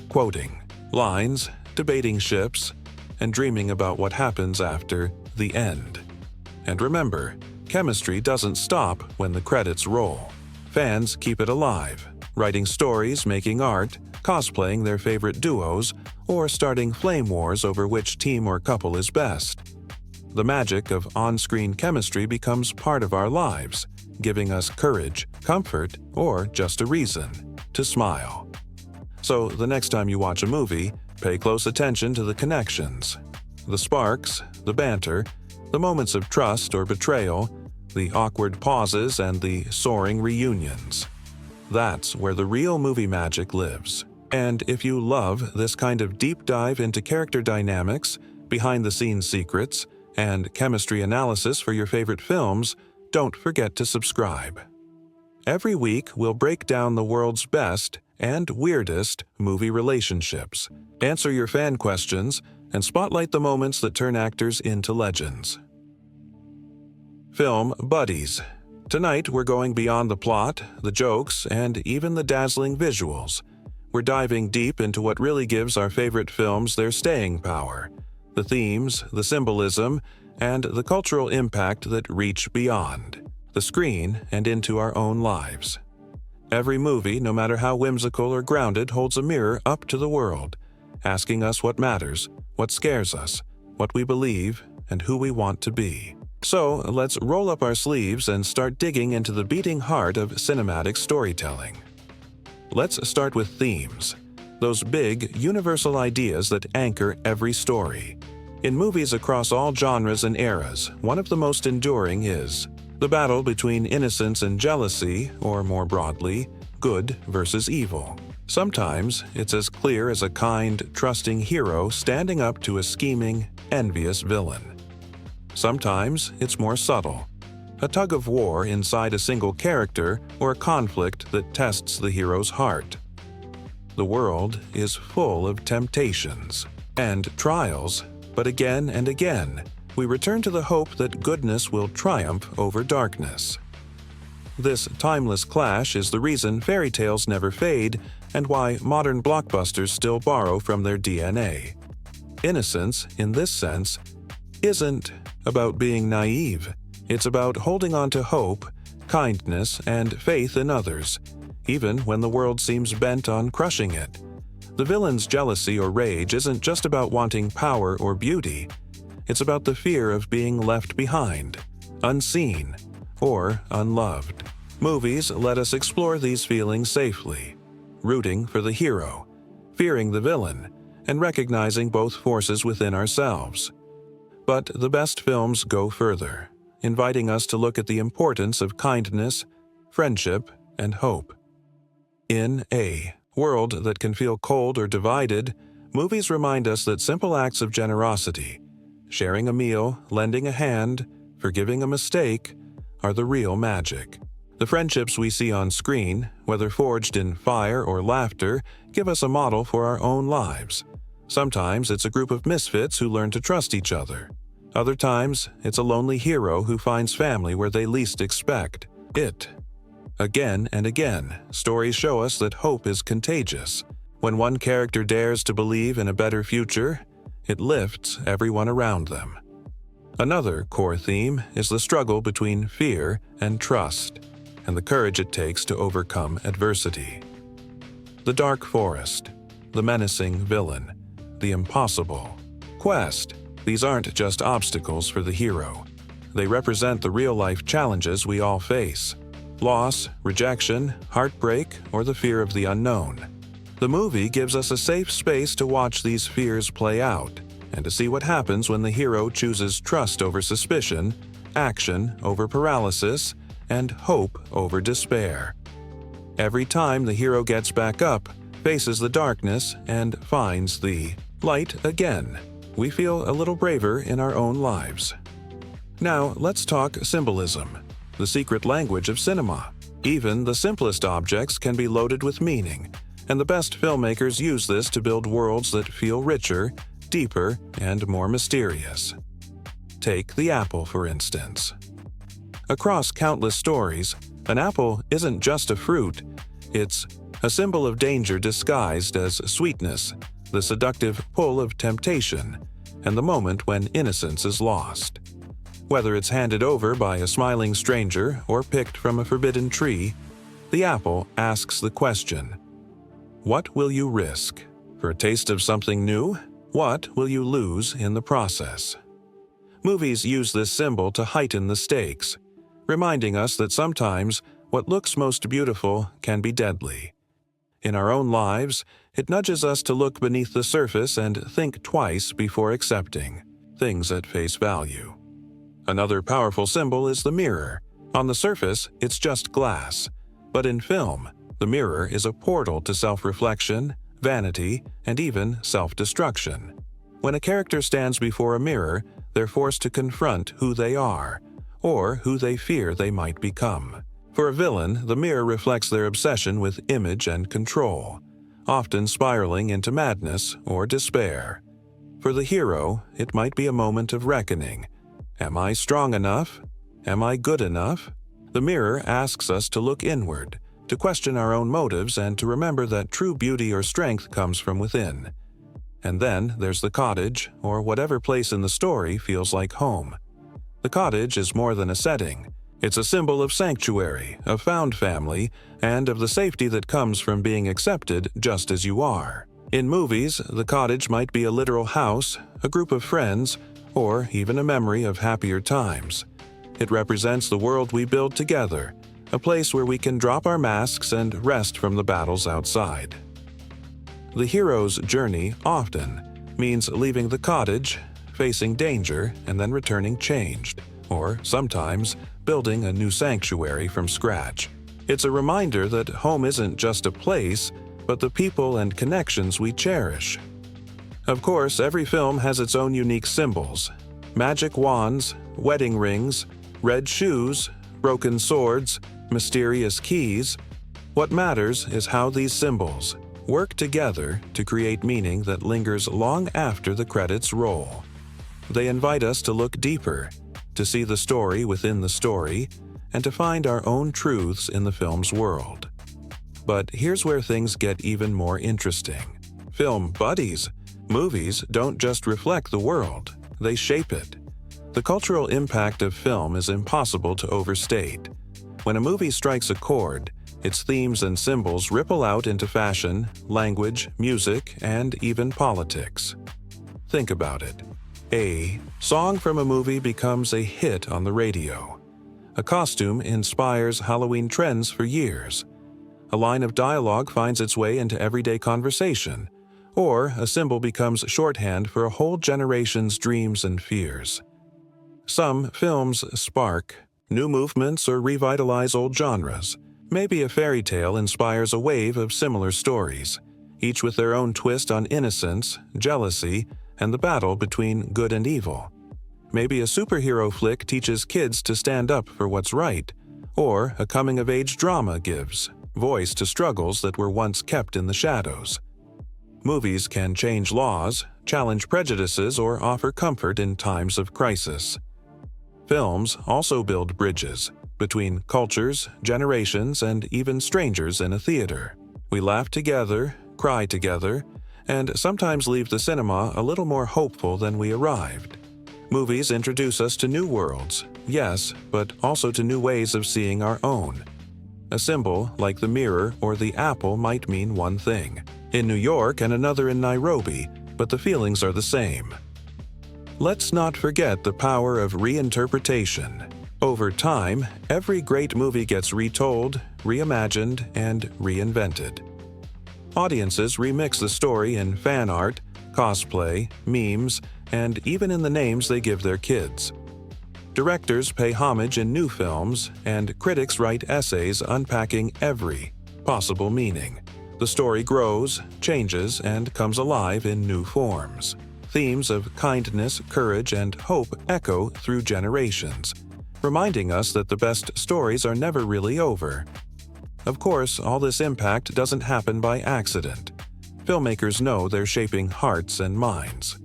quoting lines, debating ships, and dreaming about what happens after the end. And remember, chemistry doesn't stop when the credits roll. Fans keep it alive, writing stories, making art, cosplaying their favorite duos, or starting flame wars over which team or couple is best. The magic of on-screen chemistry becomes part of our lives, giving us courage, comfort, or just a reason to smile. So the next time you watch a movie, pay close attention to the connections, the sparks, the banter, the moments of trust or betrayal, the awkward pauses, and the soaring reunions. That's where the real movie magic lives. And if you love this kind of deep dive into character dynamics, behind-the-scenes secrets, and chemistry analysis for your favorite films, don't forget to subscribe. Every week, we'll break down the world's best and weirdest movie relationships, answer your fan questions, and spotlight the moments that turn actors into legends. Film Buddies. Tonight, we're going beyond the plot, the jokes, and even the dazzling visuals. We're diving deep into what really gives our favorite films their staying power, the themes, the symbolism, and the cultural impact that reach beyond the screen and into our own lives. Every movie, no matter how whimsical or grounded, holds a mirror up to the world, asking us what matters, what scares us, what we believe, and who we want to be. So, let's roll up our sleeves and start digging into the beating heart of cinematic storytelling. Let's start with themes, those big, universal ideas that anchor every story. In movies across all genres and eras, one of the most enduring is the battle between innocence and jealousy, or more broadly, good versus evil. Sometimes it's as clear as a kind, trusting hero standing up to a scheming, envious villain. Sometimes it's more subtle, a tug of war inside a single character or a conflict that tests the hero's heart. The world is full of temptations and trials, but again and again, we return to the hope that goodness will triumph over darkness. This timeless clash is the reason fairy tales never fade and why modern blockbusters still borrow from their DNA. Innocence, in this sense, isn't about being naive. It's about holding on to hope, kindness, and faith in others, even when the world seems bent on crushing it. The villain's jealousy or rage isn't just about wanting power or beauty. It's about the fear of being left behind, unseen, or unloved. Movies let us explore these feelings safely, rooting for the hero, fearing the villain, and recognizing both forces within ourselves. But the best films go further, inviting us to look at the importance of kindness, friendship, and hope. In a world that can feel cold or divided, movies remind us that simple acts of generosity, sharing a meal, lending a hand, forgiving a mistake, are the real magic. The friendships we see on screen, whether forged in fire or laughter, give us a model for our own lives. Sometimes it's a group of misfits who learn to trust each other. Other times, it's a lonely hero who finds family where they least expect it. Again and again, stories show us that hope is contagious. When one character dares to believe in a better future, it lifts everyone around them. Another core theme is the struggle between fear and trust, and the courage it takes to overcome adversity. The dark forest, the menacing villain, the impossible quest. These aren't just obstacles for the hero. They represent the real-life challenges we all face: loss, rejection, heartbreak, or the fear of the unknown. The movie gives us a safe space to watch these fears play out and to see what happens when the hero chooses trust over suspicion, action over paralysis, and hope over despair. Every time the hero gets back up, faces the darkness, and finds the light again, we feel a little braver in our own lives. Now, let's talk symbolism, the secret language of cinema. Even the simplest objects can be loaded with meaning, and the best filmmakers use this to build worlds that feel richer, deeper, and more mysterious. Take the apple, for instance. Across countless stories, an apple isn't just a fruit, it's a symbol of danger disguised as sweetness, the seductive pull of temptation, and the moment when innocence is lost. Whether it's handed over by a smiling stranger or picked from a forbidden tree, the apple asks the question, what will you risk? For a taste of something new? What will you lose in the process? Movies use this symbol to heighten the stakes, reminding us that sometimes what looks most beautiful can be deadly. In our own lives, it nudges us to look beneath the surface and think twice before accepting things at face value. Another powerful symbol is the mirror. On the surface, it's just glass, but in film, the mirror is a portal to self-reflection, vanity, and even self-destruction. When a character stands before a mirror, they're forced to confront who they are, or who they fear they might become. For a villain, the mirror reflects their obsession with image and control, often spiraling into madness or despair. For the hero, it might be a moment of reckoning. Am I strong enough? Am I good enough? The mirror asks us to look inward, to question our own motives, and to remember that true beauty or strength comes from within. And then there's the cottage, or whatever place in the story feels like home. The cottage is more than a setting. It's a symbol of sanctuary, of found family, and of the safety that comes from being accepted just as you are. In movies, the cottage might be a literal house, a group of friends, or even a memory of happier times. It represents the world we build together, a place where we can drop our masks and rest from the battles outside. The hero's journey often means leaving the cottage, facing danger, and then returning changed, or sometimes building a new sanctuary from scratch. It's a reminder that home isn't just a place, but the people and connections we cherish. Of course, every film has its own unique symbols: magic wands, wedding rings, red shoes, broken swords, mysterious keys. What matters is how these symbols work together to create meaning that lingers long after the credits roll. They invite us to look deeper, to see the story within the story, and to find our own truths in the film's world. But here's where things get even more interesting. Film buddies, movies don't just reflect the world, they shape it. The cultural impact of film is impossible to overstate. When a movie strikes a chord, its themes and symbols ripple out into fashion, language, music, and even politics. Think about it. A song from a movie becomes a hit on the radio. A costume inspires Halloween trends for years. A line of dialogue finds its way into everyday conversation, or a symbol becomes shorthand for a whole generation's dreams and fears. Some films spark new movements or revitalize old genres. Maybe a fairy tale inspires a wave of similar stories, each with their own twist on innocence, jealousy, and the battle between good and evil. Maybe a superhero flick teaches kids to stand up for what's right, or a coming-of-age drama gives voice to struggles that were once kept in the shadows. Movies can change laws, challenge prejudices, or offer comfort in times of crisis. Films also build bridges between cultures, generations, and even strangers in a theater. We laugh together, cry together, and sometimes leave the cinema a little more hopeful than we arrived. Movies introduce us to new worlds, yes, but also to new ways of seeing our own. A symbol, like the mirror or the apple, might mean one thing in New York and another in Nairobi, but the feelings are the same. Let's not forget the power of reinterpretation. Over time, every great movie gets retold, reimagined, and reinvented. Audiences remix the story in fan art, cosplay, memes, and even in the names they give their kids. Directors pay homage in new films, and critics write essays unpacking every possible meaning. The story grows, changes, and comes alive in new forms. Themes of kindness, courage, and hope echo through generations, reminding us that the best stories are never really over. Of course, all this impact doesn't happen by accident. Filmmakers know they're shaping hearts and minds.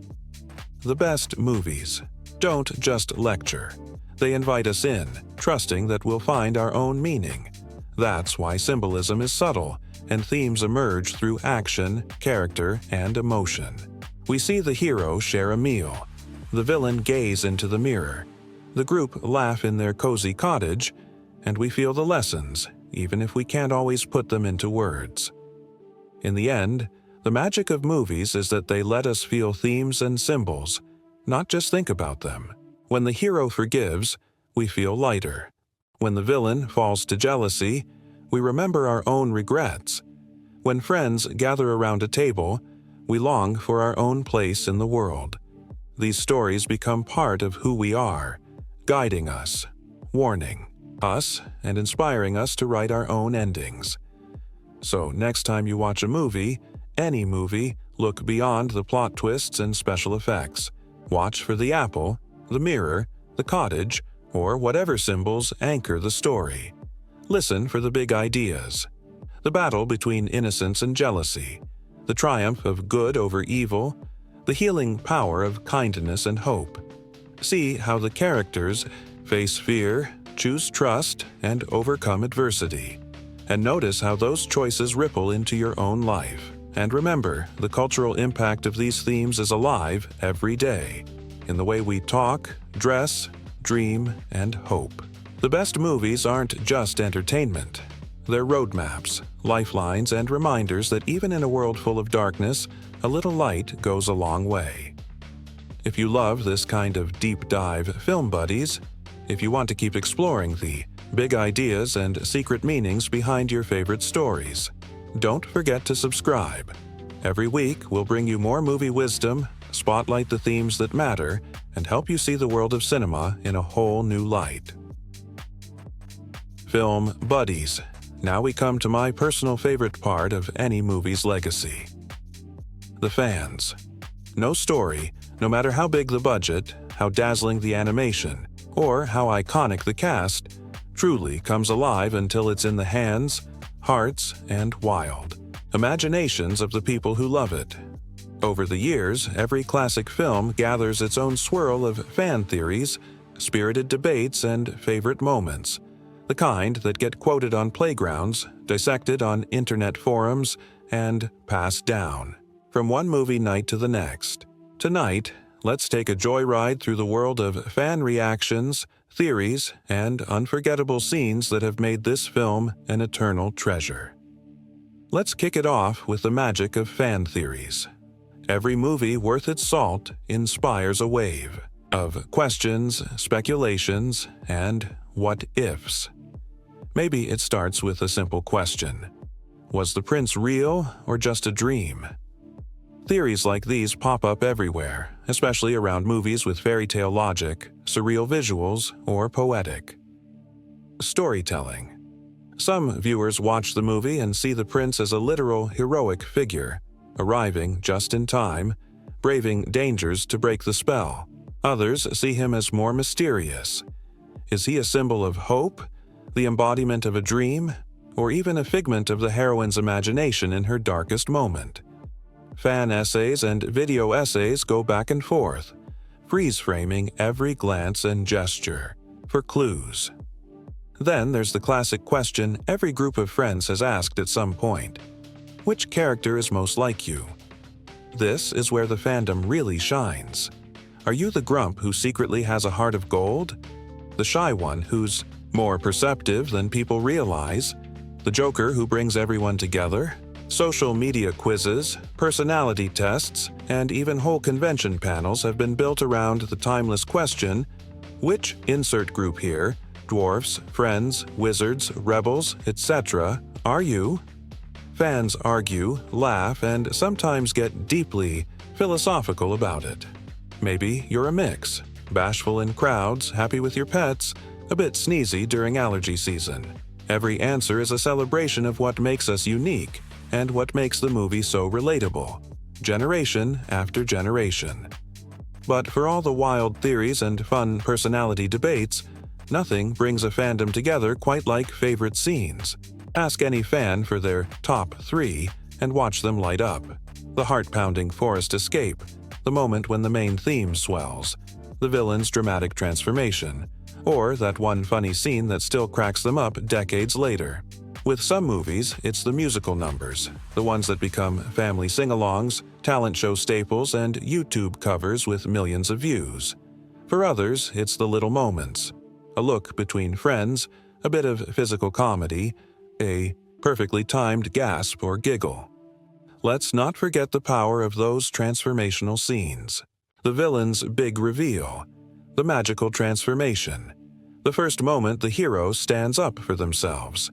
The best movies don't just lecture. They invite us in, trusting that we'll find our own meaning. That's why symbolism is subtle, and themes emerge through action, character, and emotion. We see the hero share a meal, the villain gaze into the mirror, the group laugh in their cozy cottage, and we feel the lessons, even if we can't always put them into words. In the end, the magic of movies is that they let us feel themes and symbols, not just think about them. When the hero forgives, we feel lighter. When the villain falls to jealousy, we remember our own regrets. When friends gather around a table, we long for our own place in the world. These stories become part of who we are, guiding us, warning us, and inspiring us to write our own endings. So next time you watch a movie, any movie, look beyond the plot twists and special effects. Watch for the apple, the mirror, the cottage, or whatever symbols anchor the story. Listen for the big ideas. The battle between innocence and jealousy, the triumph of good over evil, the healing power of kindness and hope. See how the characters face fear, choose trust, and overcome adversity. And notice how those choices ripple into your own life. And remember, the cultural impact of these themes is alive every day, in the way we talk, dress, dream, and hope. The best movies aren't just entertainment. They're roadmaps, lifelines, and reminders that even in a world full of darkness, a little light goes a long way. If you love this kind of deep dive film buddies, if you want to keep exploring the big ideas and secret meanings behind your favorite stories, don't forget to subscribe. Every week, we'll bring you more movie wisdom, spotlight the themes that matter, and help you see the world of cinema in a whole new light. Film buddies. Now we come to my personal favorite part of any movie's legacy. The fans. No story, no matter how big the budget, how dazzling the animation, or how iconic the cast, truly comes alive until it's in the hands, hearts, and wild imaginations of the people who love it. Over the years, every classic film gathers its own swirl of fan theories, spirited debates, and favorite moments, the kind that get quoted on playgrounds, dissected on internet forums, and passed down from one movie night to the next. Tonight, let's take a joyride through the world of fan reactions, theories, and unforgettable scenes that have made this film an eternal treasure. Let's kick it off with the magic of fan theories. Every movie worth its salt inspires a wave of questions, speculations, and what-ifs. Maybe it starts with a simple question. Was the prince real or just a dream? Theories like these pop up everywhere, especially around movies with fairy tale logic, surreal visuals, or poetic. Storytelling. Some viewers watch the movie and see the prince as a literal heroic figure, arriving just in time, braving dangers to break the spell. Others see him as more mysterious. Is he a symbol of hope, the embodiment of a dream, or even a figment of the heroine's imagination in her darkest moment? Fan essays and video essays go back and forth, freeze-framing every glance and gesture for clues. Then there's the classic question every group of friends has asked at some point. Which character is most like you? This is where the fandom really shines. Are you the grump who secretly has a heart of gold? The shy one who's more perceptive than people realize? The joker who brings everyone together? Social media quizzes, personality tests, and even whole convention panels have been built around the timeless question, which insert group here, dwarfs, friends, wizards, rebels, etc., are you? Fans argue, laugh, and sometimes get deeply philosophical about it. Maybe you're a mix, bashful in crowds, happy with your pets, a bit sneezy during allergy season. Every answer is a celebration of what makes us unique and what makes the movie so relatable, generation after generation. But for all the wild theories and fun personality debates, nothing brings a fandom together quite like favorite scenes. Ask any fan for their top 3 and watch them light up. The heart-pounding forest escape, the moment when the main theme swells, the villain's dramatic transformation, or that one funny scene that still cracks them up decades later. With some movies, it's the musical numbers, the ones that become family sing-alongs, talent show staples, and YouTube covers with millions of views. For others, it's the little moments, a look between friends, a bit of physical comedy, a perfectly timed gasp or giggle. Let's not forget the power of those transformational scenes. The villain's big reveal, the magical transformation, the first moment the hero stands up for themselves.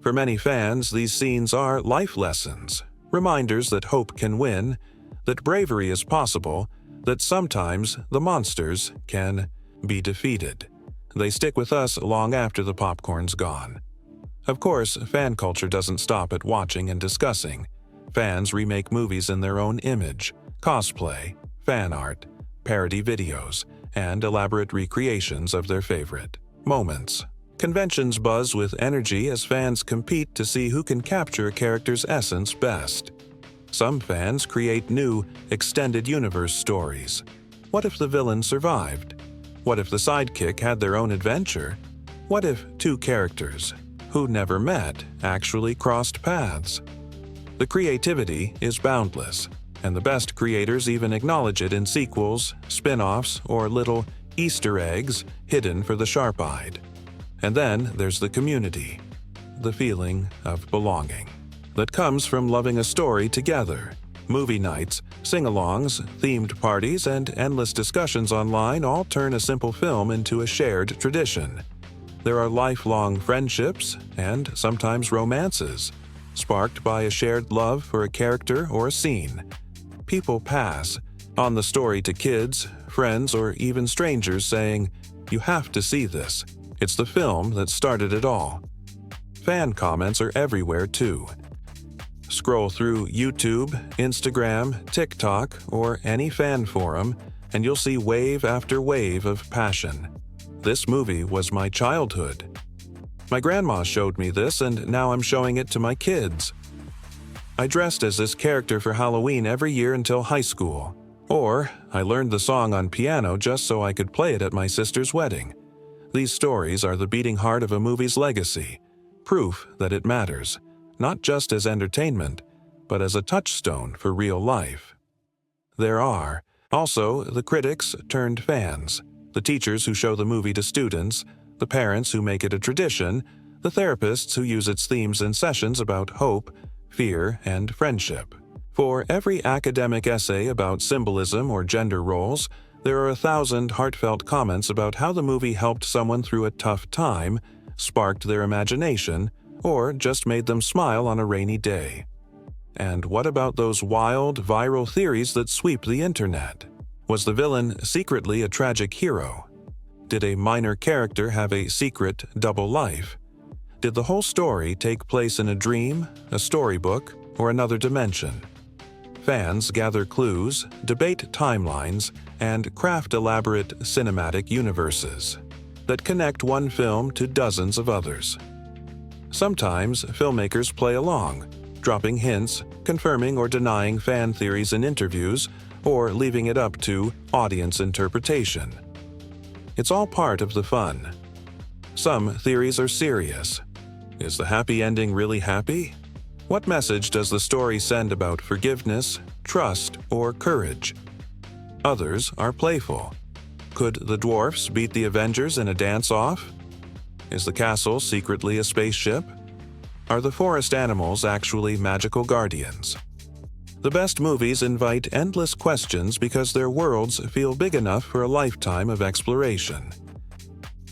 For many fans, these scenes are life lessons, reminders that hope can win, that bravery is possible, that sometimes the monsters can be defeated. They stick with us long after the popcorn's gone. Of course, fan culture doesn't stop at watching and discussing. Fans remake movies in their own image, cosplay, fan art, parody videos, and elaborate recreations of their favorite moments. Conventions buzz with energy as fans compete to see who can capture a character's essence best. Some fans create new, extended universe stories. What if the villain survived? What if the sidekick had their own adventure? What if two characters, who never met, actually crossed paths? The creativity is boundless, and the best creators even acknowledge it in sequels, spin-offs, or little Easter eggs hidden for the sharp-eyed. And then there's the community, the feeling of belonging that comes from loving a story together. Movie nights, sing-alongs, themed parties, and endless discussions online all turn a simple film into a shared tradition. There are lifelong friendships and sometimes romances, sparked by a shared love for a character or a scene. People pass on the story to kids, friends, or even strangers saying, "You have to see this. It's the film that started it all." Fan comments are everywhere too. Scroll through YouTube, Instagram, TikTok, or any fan forum, and you'll see wave after wave of passion. This movie was my childhood. My grandma showed me this, and now I'm showing it to my kids. I dressed as this character for Halloween every year until high school. Or, I learned the song on piano just so I could play it at my sister's wedding. These stories are the beating heart of a movie's legacy, proof that it matters, not just as entertainment, but as a touchstone for real life. There are also the critics turned fans, the teachers who show the movie to students, the parents who make it a tradition, the therapists who use its themes in sessions about hope, fear, and friendship. For every academic essay about symbolism or gender roles, there are 1,000 heartfelt comments about how the movie helped someone through a tough time, sparked their imagination, or just made them smile on a rainy day. And what about those wild, viral theories that sweep the internet? Was the villain secretly a tragic hero? Did a minor character have a secret double life? Did the whole story take place in a dream, a storybook, or another dimension? Fans gather clues, debate timelines, and craft elaborate cinematic universes that connect one film to dozens of others. Sometimes filmmakers play along, dropping hints, confirming or denying fan theories in interviews, or leaving it up to audience interpretation. It's all part of the fun. Some theories are serious. Is the happy ending really happy? What message does the story send about forgiveness, trust, or courage? Others are playful. Could the dwarfs beat the Avengers in a dance-off? Is the castle secretly a spaceship? Are the forest animals actually magical guardians? The best movies invite endless questions because their worlds feel big enough for a lifetime of exploration.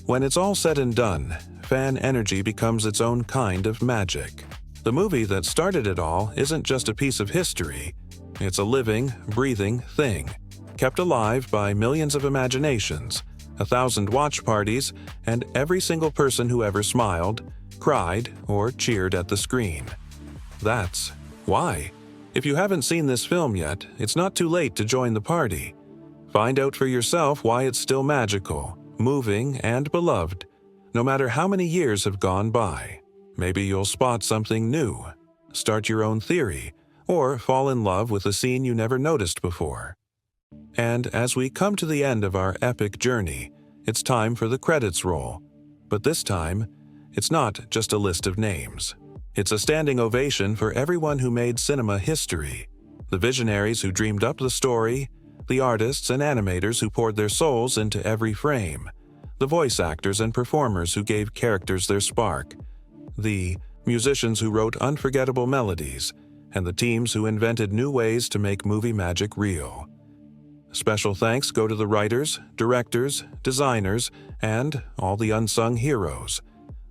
When it's all said and done, fan energy becomes its own kind of magic. The movie that started it all isn't just a piece of history. It's a living, breathing thing, kept alive by millions of imaginations, 1,000 watch parties, and every single person who ever smiled, cried, or cheered at the screen. That's why. If you haven't seen this film yet, it's not too late to join the party. Find out for yourself why it's still magical, moving, and beloved, no matter how many years have gone by. Maybe you'll spot something new, start your own theory, or fall in love with a scene you never noticed before. And as we come to the end of our epic journey, it's time for the credits roll. But this time, it's not just a list of names. It's a standing ovation for everyone who made cinema history. The visionaries who dreamed up the story, the artists and animators who poured their souls into every frame, the voice actors and performers who gave characters their spark, the musicians who wrote unforgettable melodies, and the teams who invented new ways to make movie magic real. Special thanks go to the writers, directors, designers, and all the unsung heroes,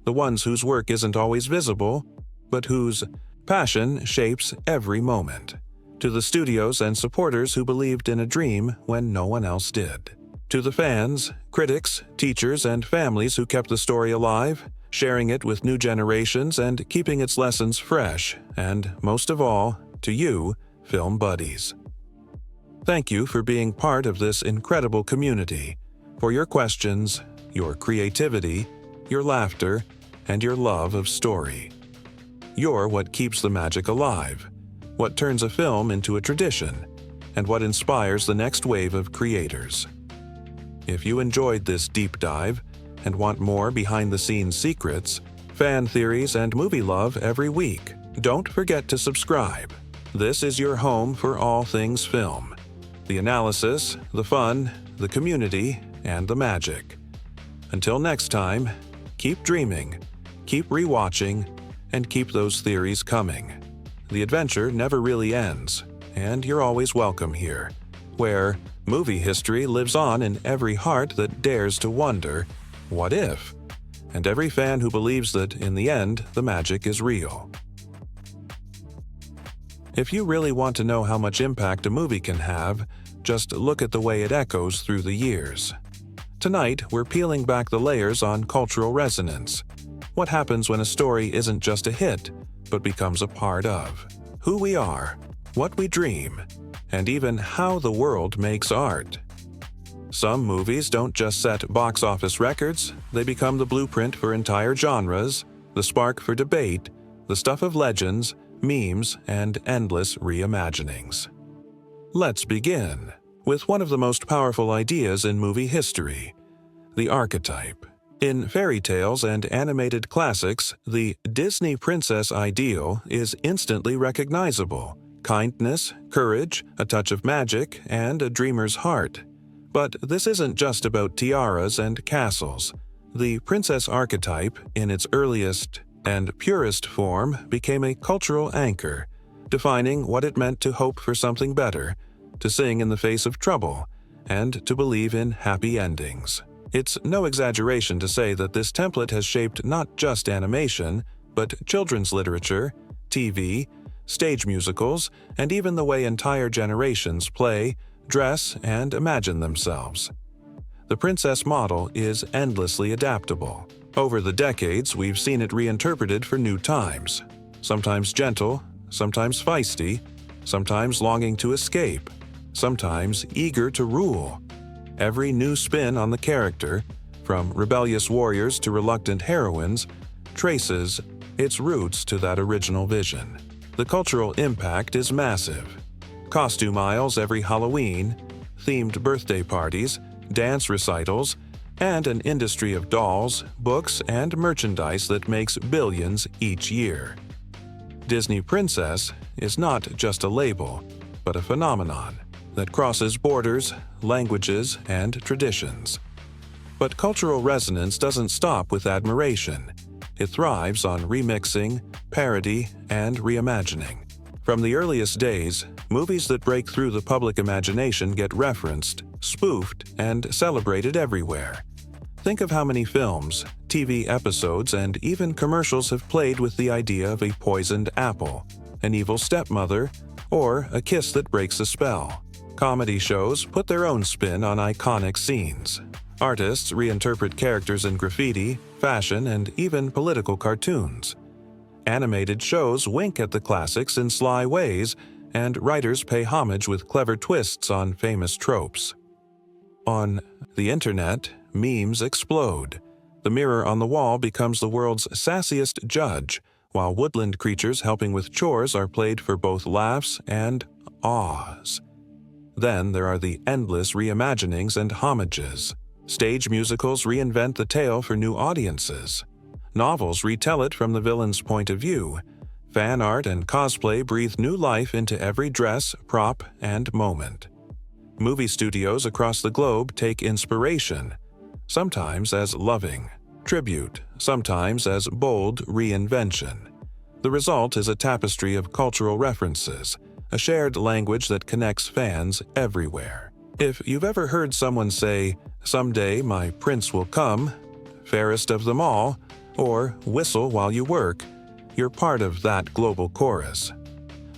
the ones whose work isn't always visible, but whose passion shapes every moment. To the studios and supporters who believed in a dream when no one else did. To the fans, critics, teachers, and families who kept the story alive, sharing it with new generations and keeping its lessons fresh, and most of all, to you, film buddies. Thank you for being part of this incredible community, for your questions, your creativity, your laughter, and your love of story. You're what keeps the magic alive, what turns a film into a tradition, and what inspires the next wave of creators. If you enjoyed this deep dive and want more behind-the-scenes secrets, fan theories, and movie love every week, don't forget to subscribe. This is your home for all things film. The analysis, the fun, the community, and the magic. Until next time, keep dreaming, keep rewatching, and keep those theories coming. The adventure never really ends, and you're always welcome here, where movie history lives on in every heart that dares to wonder, what if? And every fan who believes that, in the end, the magic is real. If you really want to know how much impact a movie can have, just look at the way it echoes through the years. Tonight, we're peeling back the layers on cultural resonance. What happens when a story isn't just a hit, but becomes a part of who we are, what we dream, and even how the world makes art. Some movies don't just set box office records, they become the blueprint for entire genres, the spark for debate, the stuff of legends, memes, and endless reimaginings. Let's begin with one of the most powerful ideas in movie history, the archetype. In fairy tales and animated classics, the Disney princess ideal is instantly recognizable: kindness, courage, a touch of magic, and a dreamer's heart. But this isn't just about tiaras and castles. The princess archetype, in its earliest and purest form, became a cultural anchor, defining what it meant to hope for something better, to sing in the face of trouble, and to believe in happy endings. It's no exaggeration to say that this template has shaped not just animation, but children's literature, TV, stage musicals, and even the way entire generations play, dress, and imagine themselves. The princess model is endlessly adaptable. Over the decades, we've seen it reinterpreted for new times. Sometimes gentle, sometimes feisty, sometimes longing to escape, sometimes eager to rule. Every new spin on the character, from rebellious warriors to reluctant heroines, traces its roots to that original vision. The cultural impact is massive. Costume aisles every Halloween, themed birthday parties, dance recitals, and an industry of dolls, books, and merchandise that makes billions each year. Disney Princess is not just a label, but a phenomenon that crosses borders, languages, and traditions. But cultural resonance doesn't stop with admiration. It thrives on remixing, parody, and reimagining. From the earliest days, movies that break through the public imagination get referenced, spoofed, and celebrated everywhere. Think of how many films, TV episodes, and even commercials have played with the idea of a poisoned apple, an evil stepmother, or a kiss that breaks a spell. Comedy shows put their own spin on iconic scenes. Artists reinterpret characters in graffiti, fashion, and even political cartoons. Animated shows wink at the classics in sly ways, and writers pay homage with clever twists on famous tropes. On the internet, memes explode. The mirror on the wall becomes the world's sassiest judge, while woodland creatures helping with chores are played for both laughs and awes. Then there are the endless reimaginings and homages. Stage musicals reinvent the tale for new audiences. Novels retell it from the villain's point of view. Fan art and cosplay breathe new life into every dress, prop, and moment. Movie studios across the globe take inspiration, sometimes as loving tribute, sometimes as bold reinvention. The result is a tapestry of cultural references, a shared language that connects fans everywhere. If you've ever heard someone say, "Someday my prince will come," "Fairest of them all," or "Whistle while you work," you're part of that global chorus.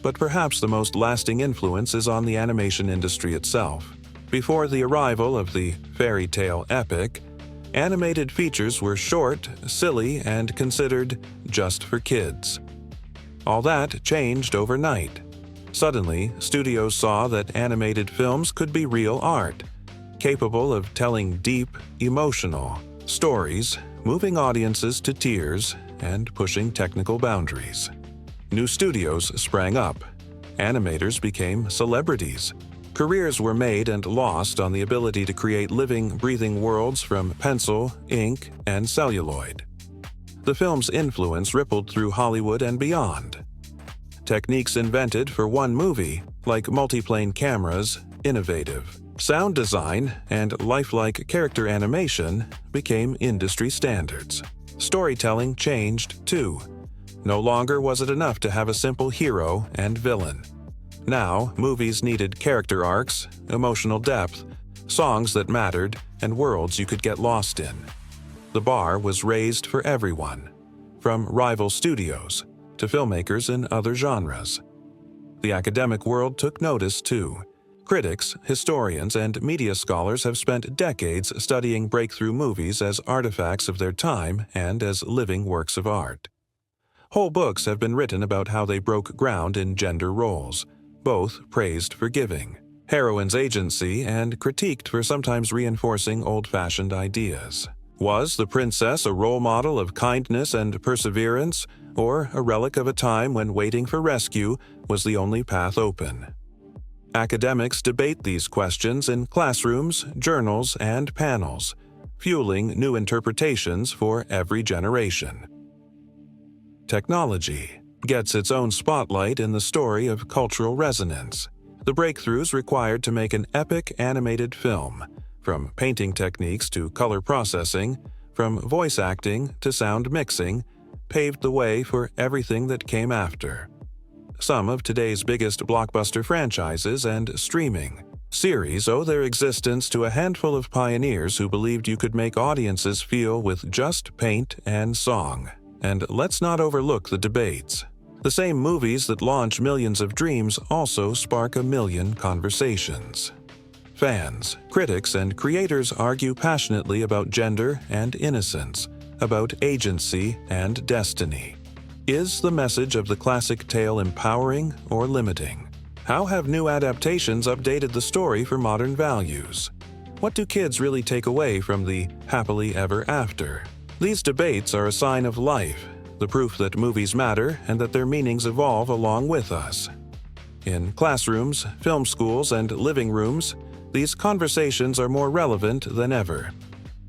But perhaps the most lasting influence is on the animation industry itself. Before the arrival of the fairy tale epic, animated features were short, silly, and considered just for kids. All that changed overnight. Suddenly, studios saw that animated films could be real art, capable of telling deep, emotional stories, moving audiences to tears, and pushing technical boundaries. New studios sprang up. Animators became celebrities. Careers were made and lost on the ability to create living, breathing worlds from pencil, ink, and celluloid. The film's influence rippled through Hollywood and beyond. Techniques invented for one movie, like multiplane cameras, innovative sound design, and lifelike character animation, became industry standards. Storytelling changed, too. No longer was it enough to have a simple hero and villain. Now, movies needed character arcs, emotional depth, songs that mattered, and worlds you could get lost in. The bar was raised for everyone, from rival studios to filmmakers in other genres. The academic world took notice, too. Critics, historians, and media scholars have spent decades studying breakthrough movies as artifacts of their time and as living works of art. Whole books have been written about how they broke ground in gender roles, both praised for giving heroine's agency and critiqued for sometimes reinforcing old-fashioned ideas. Was the princess a role model of kindness and perseverance, or a relic of a time when waiting for rescue was the only path open? Academics debate these questions in classrooms, journals, and panels, fueling new interpretations for every generation. Technology gets its own spotlight in the story of cultural resonance. The breakthroughs required to make an epic animated film, from painting techniques to color processing, from voice acting to sound mixing, paved the way for everything that came after. Some of today's biggest blockbuster franchises and streaming series owe their existence to a handful of pioneers who believed you could make audiences feel with just paint and song. And let's not overlook the debates. The same movies that launch millions of dreams also spark a million conversations. Fans, critics, and creators argue passionately about gender and innocence, about agency and destiny. Is the message of the classic tale empowering or limiting? How have new adaptations updated the story for modern values? What do kids really take away from the happily ever after? These debates are a sign of life, the proof that movies matter and that their meanings evolve along with us. In classrooms, film schools, and living rooms, these conversations are more relevant than ever.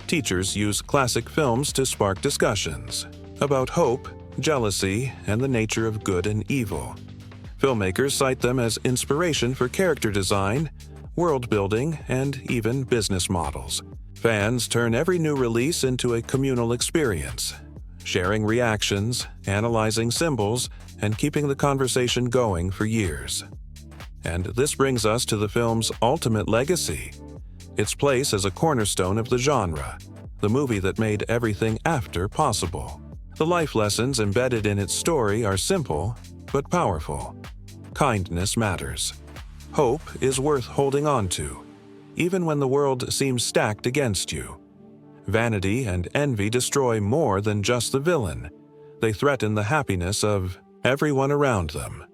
Teachers use classic films to spark discussions about hope, jealousy, and the nature of good and evil. Filmmakers cite them as inspiration for character design, world building, and even business models. Fans turn every new release into a communal experience, sharing reactions, analyzing symbols, and keeping the conversation going for years. And this brings us to the film's ultimate legacy, its place as a cornerstone of the genre, the movie that made everything after possible. The life lessons embedded in its story are simple but powerful. Kindness matters. Hope is worth holding on to, even when the world seems stacked against you. Vanity and envy destroy more than just the villain. They threaten the happiness of everyone around them.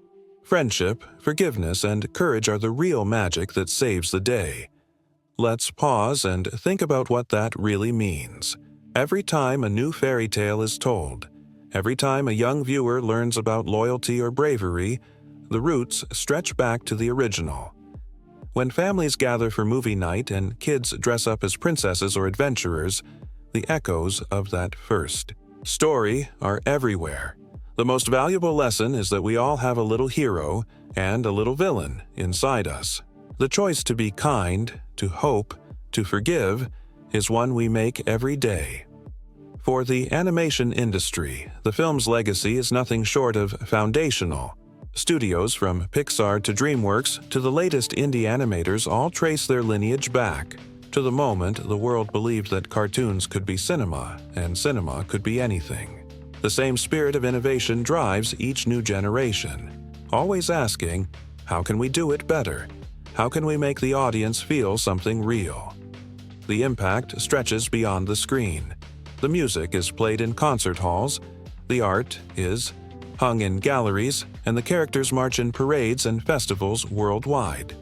Friendship, forgiveness, and courage are the real magic that saves the day. Let's pause and think about what that really means. Every time a new fairy tale is told, every time a young viewer learns about loyalty or bravery, the roots stretch back to the original. When families gather for movie night and kids dress up as princesses or adventurers, the echoes of that first story are everywhere. The most valuable lesson is that we all have a little hero and a little villain inside us. The choice to be kind, to hope, to forgive is one we make every day. For the animation industry, the film's legacy is nothing short of foundational. Studios from Pixar to DreamWorks to the latest indie animators all trace their lineage back to the moment the world believed that cartoons could be cinema and cinema could be anything. The same spirit of innovation drives each new generation, always asking, how can we do it better? How can we make the audience feel something real? The impact stretches beyond the screen. The music is played in concert halls, the art is hung in galleries, and the characters march in parades and festivals worldwide.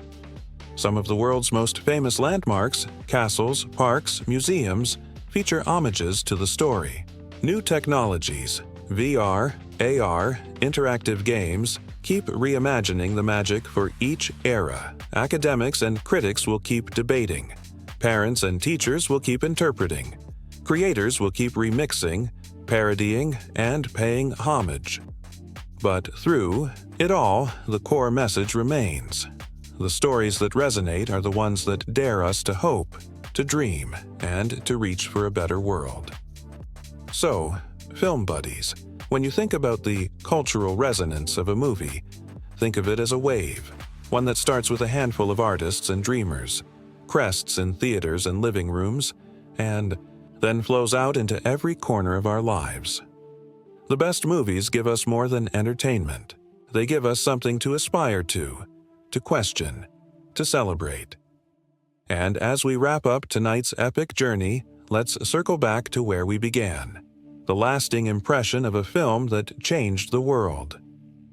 Some of the world's most famous landmarks, castles, parks, museums, feature homages to the story. New technologies, VR, AR, interactive games, keep reimagining the magic for each era. Academics and critics will keep debating. Parents and teachers will keep interpreting. Creators will keep remixing, parodying, and paying homage. But through it all, the core message remains. The stories that resonate are the ones that dare us to hope, to dream, and to reach for a better world. So, film buddies, when you think about the cultural resonance of a movie, think of it as a wave, one that starts with a handful of artists and dreamers, crests in theaters and living rooms, and then flows out into every corner of our lives. The best movies give us more than entertainment. They give us something to aspire to question, to celebrate. And as we wrap up tonight's epic journey, let's circle back to where we began. The lasting impression of a film that changed the world.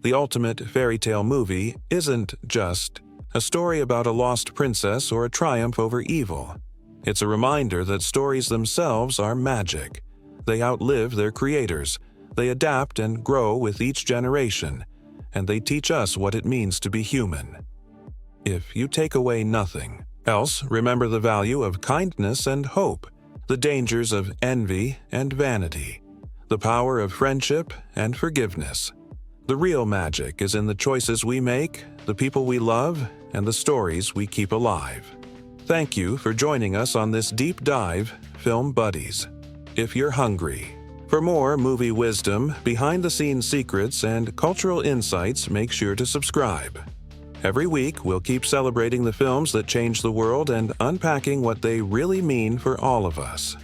The ultimate fairy tale movie isn't just a story about a lost princess or a triumph over evil. It's a reminder that stories themselves are magic. They outlive their creators. They adapt and grow with each generation, and they teach us what it means to be human. If you take away nothing else, remember the value of kindness and hope, the dangers of envy and vanity, the power of friendship and forgiveness. The real magic is in the choices we make, the people we love, and the stories we keep alive. Thank you for joining us on this deep dive, Film Buddies. If you're hungry for more movie wisdom, behind-the-scenes secrets, and cultural insights, make sure to subscribe. Every week, we'll keep celebrating the films that change the world and unpacking what they really mean for all of us.